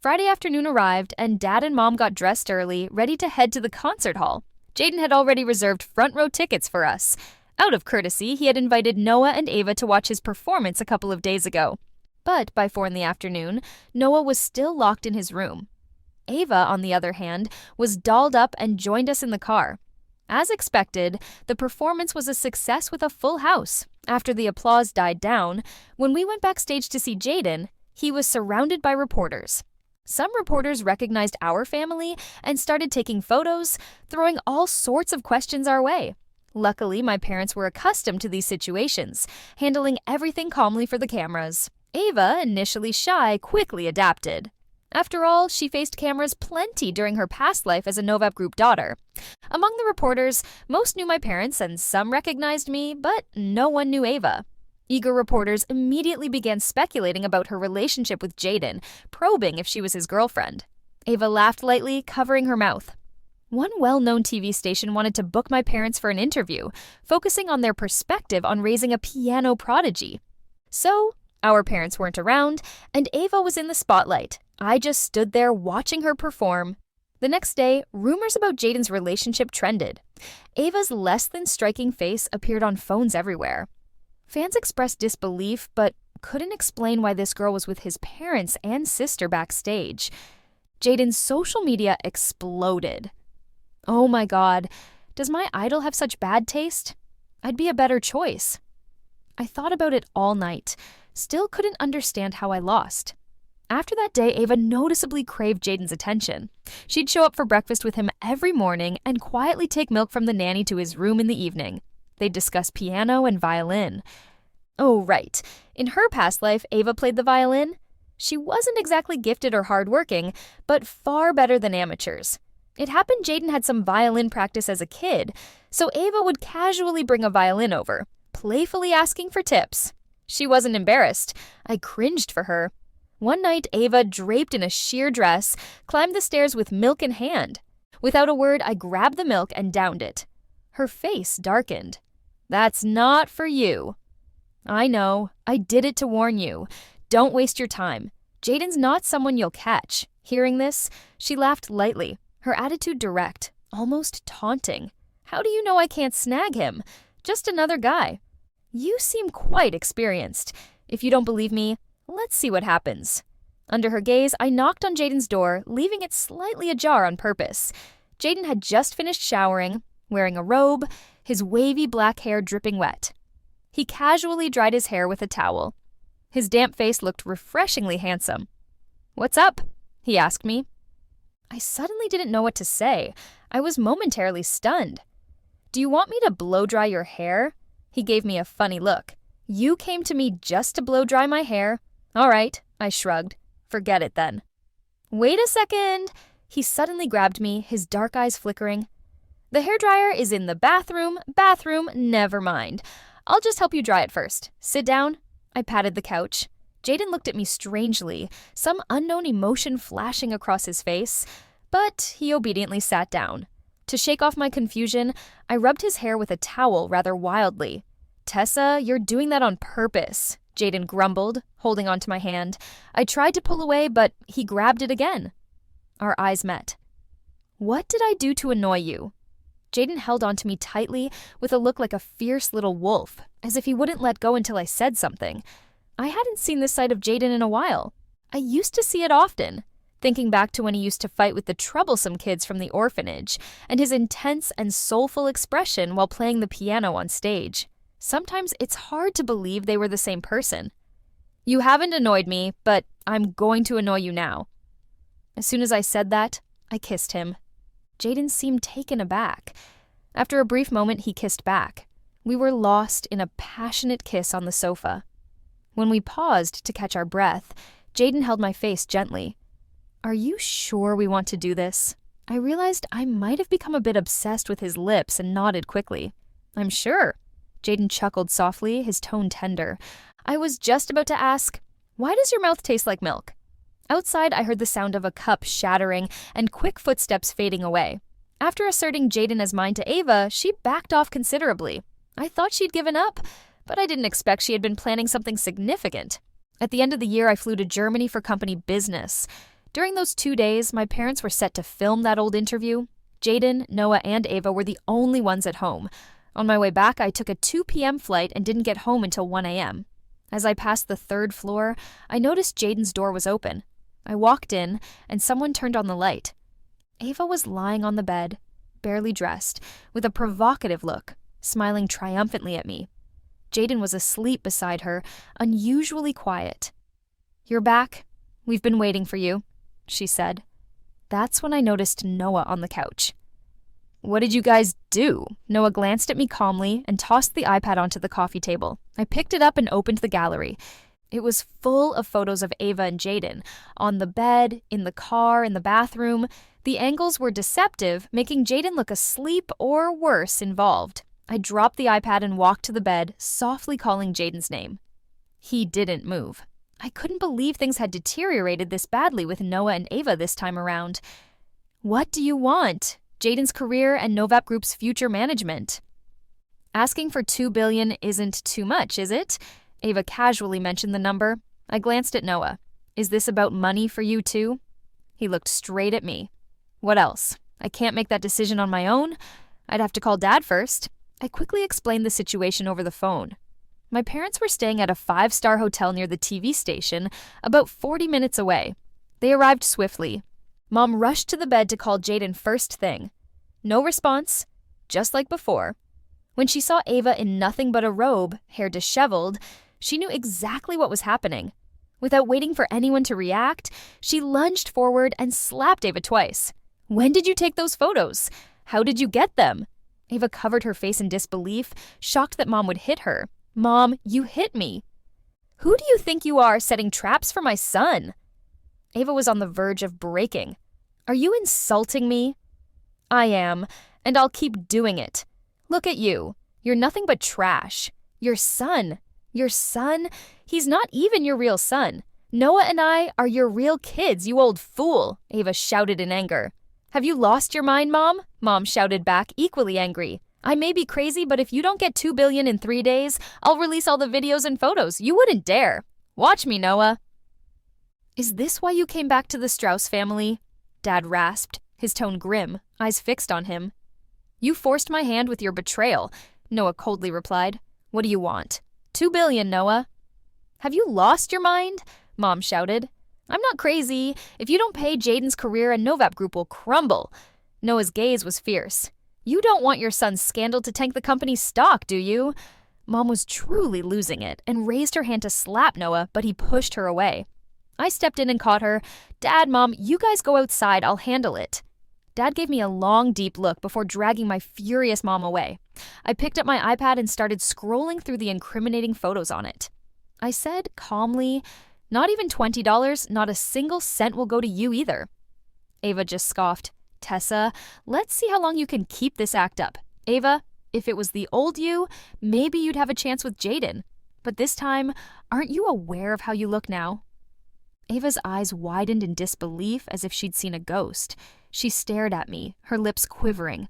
Friday afternoon arrived, and Dad and Mom got dressed early, ready to head to the concert hall. Jaden had already reserved front-row tickets for us. Out of courtesy, he had invited Noah and Ava to watch his performance a couple of days ago. But by 4 in the afternoon, Noah was still locked in his room. Ava, on the other hand, was dolled up and joined us in the car. As expected, the performance was a success with a full house. After the applause died down, when we went backstage to see Jaden, he was surrounded by reporters. Some reporters recognized our family and started taking photos, throwing all sorts of questions our way. Luckily, my parents were accustomed to these situations, handling everything calmly for the cameras. Ava, initially shy, quickly adapted. After all, she faced cameras plenty during her past life as a Novap Group daughter. Among the reporters, most knew my parents and some recognized me, but no one knew Ava. Eager reporters immediately began speculating about her relationship with Jaden, probing if she was his girlfriend. Ava laughed lightly, covering her mouth. One well-known TV station wanted to book my parents for an interview, focusing on their perspective on raising a piano prodigy. So, our parents weren't around, and Ava was in the spotlight. I just stood there watching her perform. The next day, rumors about Jaden's relationship trended. Ava's less than striking face appeared on phones everywhere. Fans expressed disbelief, but couldn't explain why this girl was with his parents and sister backstage. Jaden's social media exploded. Oh my God, does my idol have such bad taste? I'd be a better choice. I thought about it all night, still couldn't understand how I lost. After that day, Ava noticeably craved Jaden's attention. She'd show up for breakfast with him every morning and quietly take milk from the nanny to his room in the evening. They'd discuss piano and violin. Oh, right. In her past life, Ava played the violin. She wasn't exactly gifted or hardworking, but far better than amateurs. It happened Jaden had some violin practice as a kid, so Ava would casually bring a violin over, playfully asking for tips. She wasn't embarrassed. I cringed for her. One night, Ava, draped in a sheer dress, climbed the stairs with milk in hand. Without a word, I grabbed the milk and downed it. Her face darkened. "That's not for you." "I know. I did it to warn you. Don't waste your time. Jaden's not someone you'll catch." Hearing this, she laughed lightly, her attitude direct, almost taunting. "How do you know I can't snag him? Just another guy. You seem quite experienced. If you don't believe me, let's see what happens." Under her gaze, I knocked on Jaden's door, leaving it slightly ajar on purpose. Jaden had just finished showering, wearing a robe, his wavy black hair dripping wet. He casually dried his hair with a towel. His damp face looked refreshingly handsome. "What's up?" he asked me. I suddenly didn't know what to say. I was momentarily stunned. "Do you want me to blow-dry your hair?" He gave me a funny look. "You came to me just to blow-dry my hair? All right," I shrugged. "Forget it then." "Wait a second." He suddenly grabbed me, his dark eyes flickering. "The hairdryer is in the bathroom. Never mind. I'll just help you dry it first. Sit down." I patted the couch. Jaden looked at me strangely, some unknown emotion flashing across his face, but he obediently sat down. To shake off my confusion, I rubbed his hair with a towel rather wildly. "Tessa, you're doing that on purpose," Jaden grumbled, holding onto my hand. I tried to pull away, but he grabbed it again. Our eyes met. "What did I do to annoy you?" Jaden held onto me tightly with a look like a fierce little wolf, as if he wouldn't let go until I said something. I hadn't seen this side of Jaden in a while. I used to see it often, thinking back to when he used to fight with the troublesome kids from the orphanage, and his intense and soulful expression while playing the piano on stage. Sometimes it's hard to believe they were the same person. "You haven't annoyed me, but I'm going to annoy you now." As soon as I said that, I kissed him. Jaden seemed taken aback. After a brief moment, he kissed back. We were lost in a passionate kiss on the sofa. When we paused to catch our breath, Jaden held my face gently. Are you sure we want to do this? I realized I might have become a bit obsessed with his lips and nodded quickly. I'm sure. Jaden chuckled softly, his tone tender. I was just about to ask, why does your mouth taste like milk? Outside, I heard the sound of a cup shattering and quick footsteps fading away. After asserting Jaden as mine to Ava, she backed off considerably. I thought she'd given up, but I didn't expect she had been planning something significant. At the end of the year, I flew to Germany for company business. During those 2 days, my parents were set to film that old interview. Jaden, Noah, and Ava were the only ones at home. On my way back, I took a 2 p.m. flight and didn't get home until 1 a.m. As I passed the 3rd floor, I noticed Jaden's door was open. I walked in, and someone turned on the light. Ava was lying on the bed, barely dressed, with a provocative look, smiling triumphantly at me. Jaden was asleep beside her, unusually quiet. You're back. We've been waiting for you, she said. That's when I noticed Noah on the couch. What did you guys do? Noah glanced at me calmly and tossed the iPad onto the coffee table. I picked it up and opened the gallery. It was full of photos of Ava and Jaden, on the bed, in the car, in the bathroom. The angles were deceptive, making Jaden look asleep or worse, involved. I dropped the iPad and walked to the bed, softly calling Jaden's name. He didn't move. I couldn't believe things had deteriorated this badly with Noah and Ava this time around. What do you want? Jaden's career and Novap Group's future management. Asking for $2 billion isn't too much, is it? Ava casually mentioned the number. I glanced at Noah. Is this about money for you too? He looked straight at me. What else? I can't make that decision on my own. I'd have to call Dad first. I quickly explained the situation over the phone. My parents were staying at a 5-star hotel near the TV station, about 40 minutes away. They arrived swiftly. Mom rushed to the bed to call Jaden first thing. No response, just like before. When she saw Ava in nothing but a robe, hair disheveled, she knew exactly what was happening. Without waiting for anyone to react, she lunged forward and slapped Ava twice. When did you take those photos? How did you get them? Ava covered her face in disbelief, shocked that Mom would hit her. Mom, you hit me. Who do you think you are setting traps for my son? Ava was on the verge of breaking. Are you insulting me? I am, and I'll keep doing it. Look at you. You're nothing but trash. Your son, he's not even your real son. Noah and I are your real kids, you old fool, Ava shouted in anger. Have you lost your mind, Mom? Mom shouted back, equally angry. I may be crazy, but if you don't get $2 billion in 3 days, I'll release all the videos and photos. You wouldn't dare. Watch me, Noah. Is this why you came back to the Strauss family? Dad rasped, his tone grim, eyes fixed on him. You forced my hand with your betrayal, Noah coldly replied. What do you want? $2 billion, Noah. Have you lost your mind? Mom shouted. I'm not crazy. If you don't pay, Jaden's career and Novap Group will crumble. Noah's gaze was fierce. You don't want your son's scandal to tank the company's stock, do you? Mom was truly losing it and raised her hand to slap Noah, but he pushed her away. I stepped in and caught her. Dad, Mom, you guys go outside. I'll handle it. Dad gave me a long, deep look before dragging my furious mom away. I picked up my iPad and started scrolling through the incriminating photos on it. I said calmly, not even $20, not a single cent will go to you either. Ava just scoffed. Tessa, let's see how long you can keep this act up. Ava, if it was the old you, maybe you'd have a chance with Jaden. But this time, aren't you aware of how you look now? Ava's eyes widened in disbelief as if she'd seen a ghost. She stared at me, her lips quivering.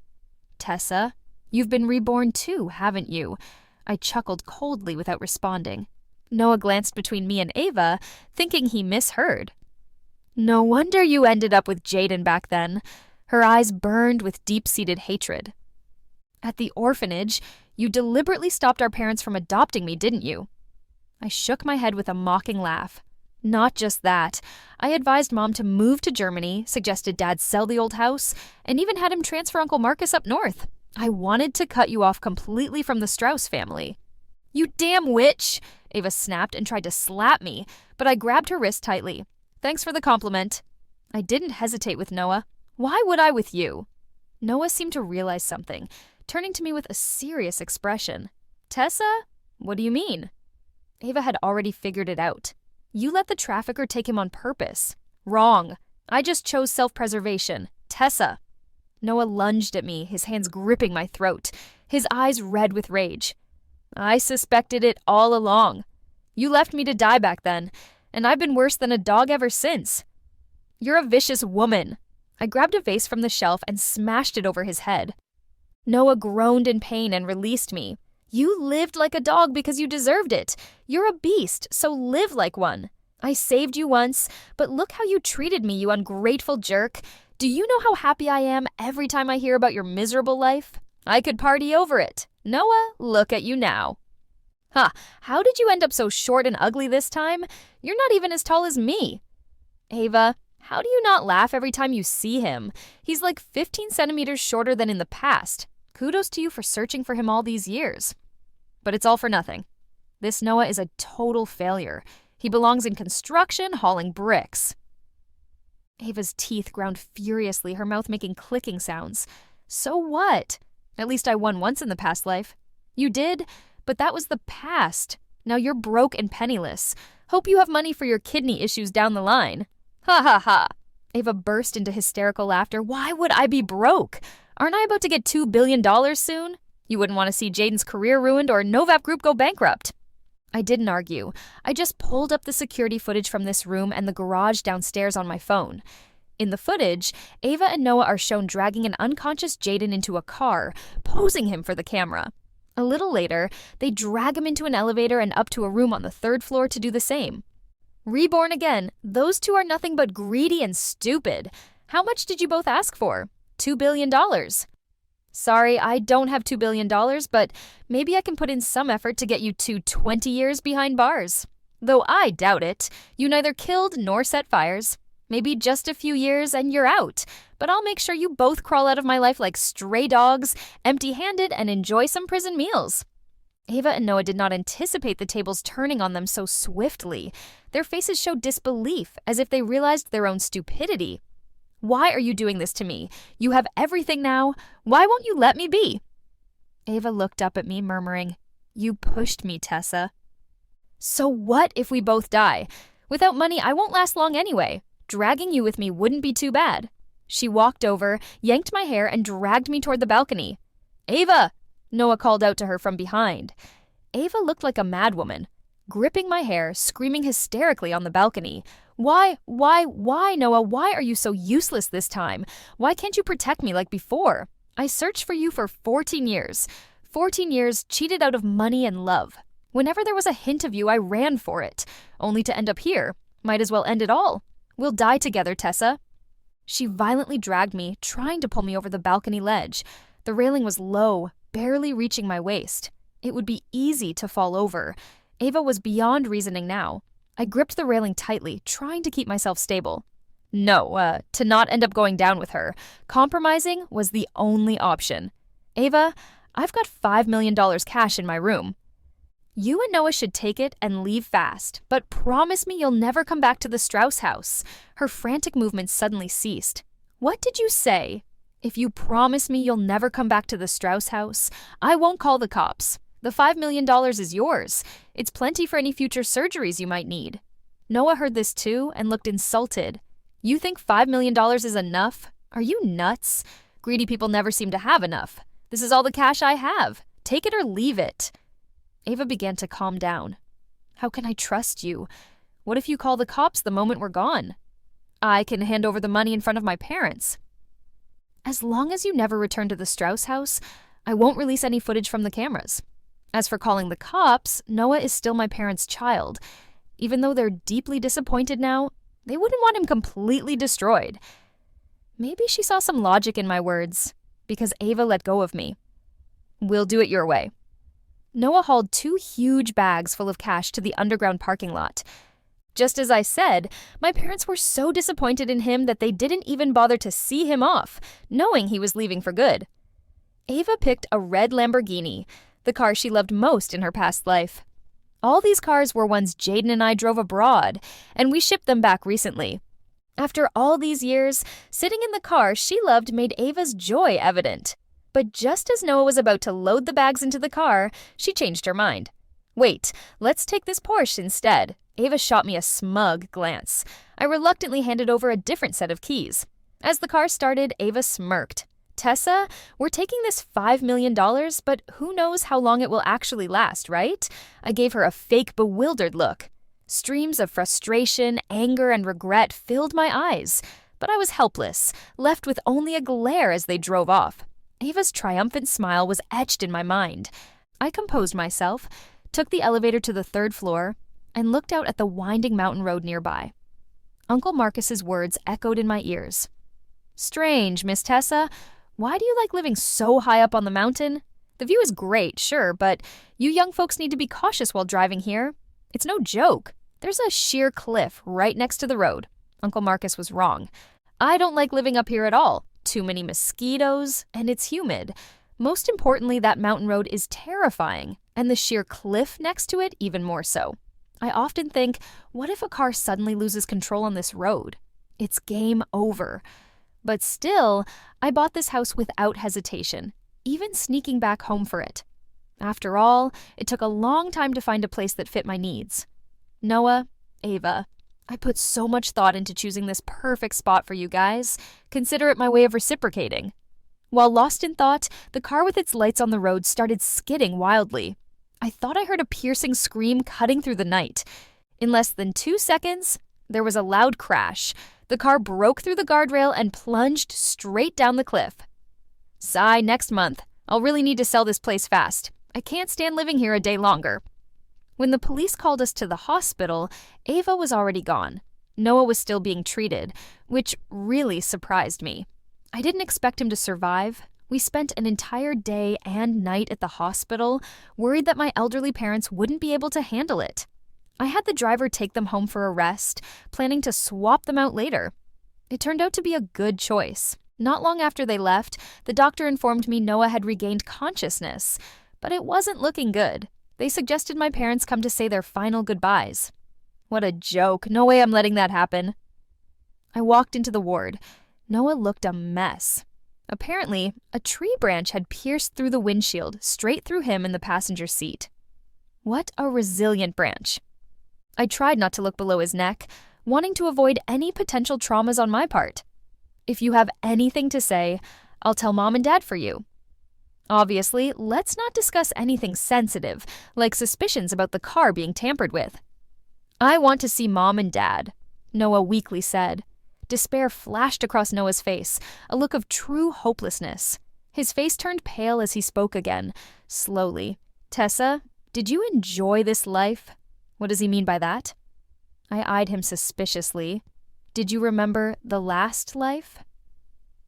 Tessa, you've been reborn too, haven't you? I chuckled coldly without responding. Noah glanced between me and Ava, thinking he misheard. No wonder you ended up with Jaden back then. Her eyes burned with deep-seated hatred. At the orphanage, you deliberately stopped our parents from adopting me, didn't you? I shook my head with a mocking laugh. Not just that. I advised Mom to move to Germany, suggested Dad sell the old house, and even had him transfer Uncle Marcus up north. I wanted to cut you off completely from the Strauss family. You damn witch! Ava snapped and tried to slap me, but I grabbed her wrist tightly. Thanks for the compliment. I didn't hesitate with Noah. Why would I with you? Noah seemed to realize something, turning to me with a serious expression. Tessa? What do you mean? Ava had already figured it out. You let the trafficker take him on purpose. Wrong. I just chose self-preservation. Tessa. Noah lunged at me, his hands gripping my throat, his eyes red with rage. I suspected it all along. You left me to die back then, and I've been worse than a dog ever since. You're a vicious woman. I grabbed a vase from the shelf and smashed it over his head. Noah groaned in pain and released me. You lived like a dog because you deserved it. You're a beast, so live like one. I saved you once, but look how you treated me, you ungrateful jerk. Do you know how happy I am every time I hear about your miserable life? I could party over it. Noah, look at you now. Huh, how did you end up so short and ugly this time? You're not even as tall as me. Ava, how do you not laugh every time you see him? He's like 15 centimeters shorter than in the past. Kudos to you for searching for him all these years. But it's all for nothing. This Noah is a total failure. He belongs in construction, hauling bricks. Ava's teeth ground furiously, her mouth making clicking sounds. So what? At least I won once in the past life. You did, but that was the past. Now you're broke and penniless. Hope you have money for your kidney issues down the line. Ha ha ha. Ava burst into hysterical laughter. Why would I be broke? Aren't I about to get $2 billion soon? You wouldn't want to see Jaden's career ruined or Novap Group go bankrupt. I didn't argue. I just pulled up the security footage from this room and the garage downstairs on my phone. In the footage, Ava and Noah are shown dragging an unconscious Jaden into a car, posing him for the camera. A little later, they drag him into an elevator and up to a room on the 3rd floor to do the same. Reborn again, those two are nothing but greedy and stupid. How much did you both ask for? $2 billion. Sorry, I don't have $2 billion, but maybe I can put in some effort to get you to 20 years behind bars. Though I doubt it. You neither killed nor set fires. Maybe just a few years and you're out, but I'll make sure you both crawl out of my life like stray dogs, empty-handed, and enjoy some prison meals. Ava and Noah did not anticipate the tables turning on them so swiftly. Their faces showed disbelief, as if they realized their own stupidity. Why are you doing this to me? You have everything now. Why won't you let me be? Ava looked up at me, murmuring, You pushed me, Tessa. So what if we both die? Without money, I won't last long anyway. Dragging you with me wouldn't be too bad. She walked over, yanked my hair, and dragged me toward the balcony. Ava! Noah called out to her from behind. Ava looked like a madwoman, gripping my hair, screaming hysterically on the balcony. Why, Noah? Why are you so useless this time? Why can't you protect me like before? I searched for you for 14 years. 14 years cheated out of money and love. Whenever there was a hint of you, I ran for it, only to end up here. Might as well end it all. We'll die together, Tessa. She violently dragged me, trying to pull me over the balcony ledge. The railing was low, barely reaching my waist. It would be easy to fall over. Ava was beyond reasoning now. I gripped the railing tightly, trying to keep myself stable. No, to not end up going down with her. Compromising was the only option. Ava, I've got $5 million cash in my room. You and Noah should take it and leave fast, but promise me you'll never come back to the Strauss house. Her frantic movements suddenly ceased. What did you say? If you promise me you'll never come back to the Strauss house, I won't call the cops. The $5 million is yours. It's plenty for any future surgeries you might need. Noah heard this too and looked insulted. You think $5 million is enough? Are you nuts? Greedy people never seem to have enough. This is all the cash I have. Take it or leave it. Ava began to calm down. How can I trust you? What if you call the cops the moment we're gone? I can hand over the money in front of my parents. As long as you never return to the Strauss house, I won't release any footage from the cameras. As for calling the cops, Noah is still my parents' child. Even though they're deeply disappointed now, they wouldn't want him completely destroyed. Maybe she saw some logic in my words, because Ava let go of me. We'll do it your way. Noah hauled 2 huge bags full of cash to the underground parking lot. Just as I said, my parents were so disappointed in him that they didn't even bother to see him off, knowing he was leaving for good. Ava picked a red Lamborghini, the car she loved most in her past life. All these cars were ones Jaden and I drove abroad, and we shipped them back recently. After all these years, sitting in the car she loved made Ava's joy evident. But just as Noah was about to load the bags into the car, she changed her mind. Wait, let's take this Porsche instead. Ava shot me a smug glance. I reluctantly handed over a different set of keys. As the car started, Ava smirked. Tessa, we're taking this $5 million, but who knows how long it will actually last, right? I gave her a fake, bewildered look. Streams of frustration, anger, and regret filled my eyes, but I was helpless, left with only a glare as they drove off. Ava's triumphant smile was etched in my mind. I composed myself, took the elevator to the 3rd floor, and looked out at the winding mountain road nearby. Uncle Marcus's words echoed in my ears. Strange, Miss Tessa. Why do you like living so high up on the mountain? The view is great, sure, but you young folks need to be cautious while driving here. It's no joke. There's a sheer cliff right next to the road. Uncle Marcus was wrong. I don't like living up here at all. Too many mosquitoes, and it's humid. Most importantly, that mountain road is terrifying, and the sheer cliff next to it even more so. I often think, what if a car suddenly loses control on this road? It's game over. But still, I bought this house without hesitation, even sneaking back home for it. After all, it took a long time to find a place that fit my needs. Noah, Ava, I put so much thought into choosing this perfect spot for you guys. Consider it my way of reciprocating. While lost in thought, the car with its lights on the road started skidding wildly. I thought I heard a piercing scream cutting through the night. In less than 2 seconds, there was a loud crash. The car broke through the guardrail and plunged straight down the cliff. Sigh, next month. I'll really need to sell this place fast. I can't stand living here a day longer. When the police called us to the hospital, Ava was already gone. Noah was still being treated, which really surprised me. I didn't expect him to survive. We spent an entire day and night at the hospital, worried that my elderly parents wouldn't be able to handle it. I had the driver take them home for a rest, planning to swap them out later. It turned out to be a good choice. Not long after they left, the doctor informed me Noah had regained consciousness, but it wasn't looking good. They suggested my parents come to say their final goodbyes. What a joke. No way I'm letting that happen. I walked into the ward. Noah looked a mess. Apparently, a tree branch had pierced through the windshield, straight through him in the passenger seat. What a resilient branch. I tried not to look below his neck, wanting to avoid any potential traumas on my part. If you have anything to say, I'll tell Mom and Dad for you. Obviously, let's not discuss anything sensitive, like suspicions about the car being tampered with. I want to see Mom and Dad, Noah weakly said. Despair flashed across Noah's face, a look of true hopelessness. His face turned pale as he spoke again, slowly. Tessa, did you enjoy this life? What does he mean by that? I eyed him suspiciously. Did you remember the last life?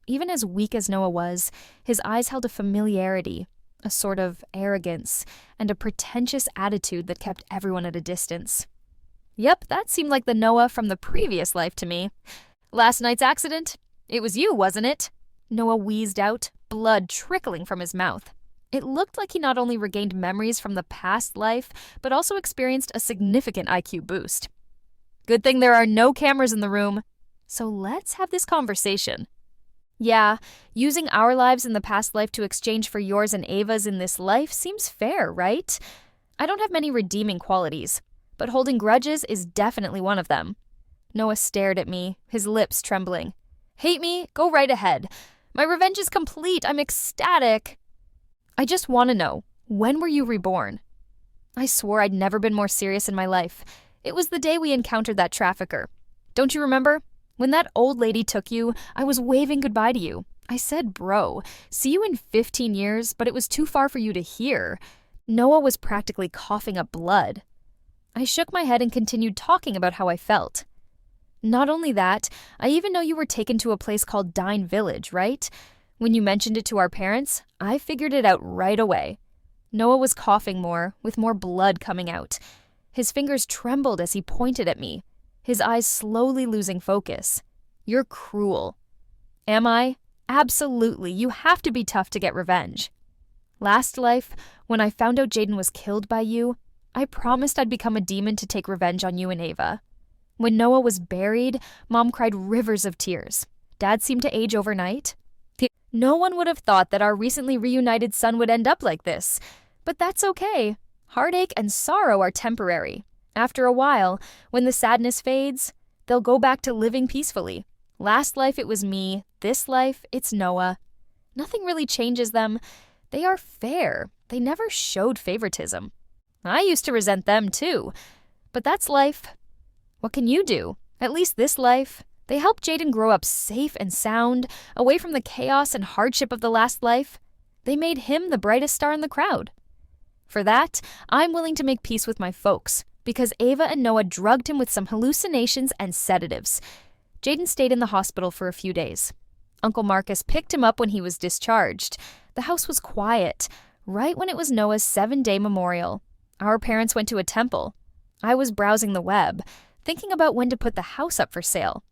Even as weak as Noah was, his eyes held a familiarity, a sort of arrogance, and a pretentious attitude that kept everyone at a distance. Yep, that seemed like the Noah from the previous life to me. Last night's accident? It was you, wasn't it? Noah wheezed out, blood trickling from his mouth. It looked like he not only regained memories from the past life, but also experienced a significant IQ boost. Good thing there are no cameras in the room. So let's have this conversation. Yeah, using our lives in the past life to exchange for yours and Ava's in this life seems fair, right? I don't have many redeeming qualities, but holding grudges is definitely one of them. Noah stared at me, his lips trembling. Hate me? Go right ahead. My revenge is complete. I'm ecstatic. I just want to know, when were you reborn? I swore I'd never been more serious in my life. It was the day we encountered that trafficker. Don't you remember? When that old lady took you, I was waving goodbye to you. I said, bro, see you in 15 years, but it was too far for you to hear. Noah was practically coughing up blood. I shook my head and continued talking about how I felt. Not only that, I even know you were taken to a place called Dine Village, right? When you mentioned it to our parents, I figured it out right away. Noah was coughing more, with more blood coming out. His fingers trembled as he pointed at me, his eyes slowly losing focus. You're cruel. Am I? Absolutely. You have to be tough to get revenge. Last life, when I found out Jaden was killed by you, I promised I'd become a demon to take revenge on you and Ava. When Noah was buried, Mom cried rivers of tears. Dad seemed to age overnight. No one would have thought that our recently reunited son would end up like this. But that's okay. Heartache and sorrow are temporary. After a while, when the sadness fades, they'll go back to living peacefully. Last life it was me, this life it's Noah. Nothing really changes them. They are fair. They never showed favoritism. I used to resent them too. But that's life. What can you do? At least this life. They helped Jaden grow up safe and sound, away from the chaos and hardship of the last life. They made him the brightest star in the crowd. For that, I'm willing to make peace with my folks, because Ava and Noah drugged him with some hallucinations and sedatives. Jaden stayed in the hospital for a few days. Uncle Marcus picked him up when he was discharged. The house was quiet, right when it was Noah's 7-day memorial. Our parents went to a temple. I was browsing the web, thinking about when to put the house up for sale.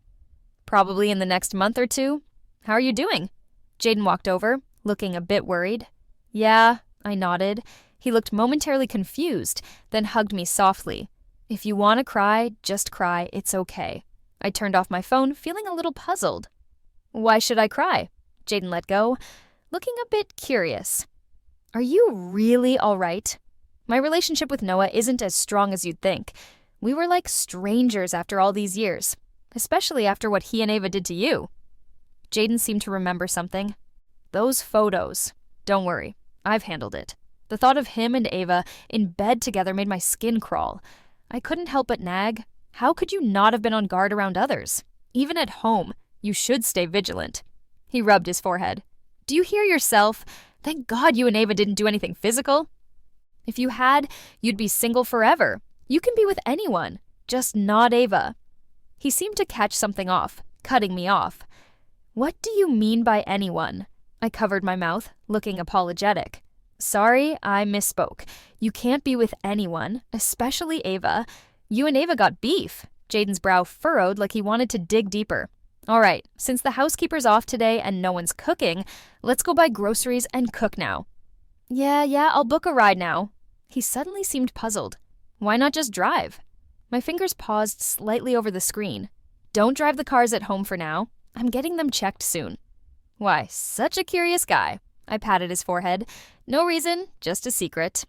Probably in the next month or two. How are you doing? Jaden walked over, looking a bit worried. Yeah, I nodded. He looked momentarily confused, then hugged me softly. If you want to cry, just cry. It's okay. I turned off my phone, feeling a little puzzled. Why should I cry? Jaden let go, looking a bit curious. Are you really all right? My relationship with Noah isn't as strong as you'd think. We were like strangers after all these years, especially after what he and Ava did to you. Jaden seemed to remember something. Those photos. Don't worry, I've handled it. The thought of him and Ava in bed together made my skin crawl. I couldn't help but nag. How could you not have been on guard around others? Even at home, you should stay vigilant. He rubbed his forehead. Do you hear yourself? Thank God you and Ava didn't do anything physical. If you had, you'd be single forever. You can be with anyone, just not Ava. He seemed to catch something off, cutting me off. What do you mean by anyone? I covered my mouth, looking apologetic. Sorry, I misspoke. You can't be with anyone, especially Ava. You and Ava got beef. Jaden's brow furrowed like he wanted to dig deeper. All right, since the housekeeper's off today and no one's cooking, let's go buy groceries and cook now. Yeah, I'll book a ride now. He suddenly seemed puzzled. Why not just drive? My fingers paused slightly over the screen. Don't drive the cars at home for now. I'm getting them checked soon. Why, such a curious guy. I patted his forehead. No reason, just a secret.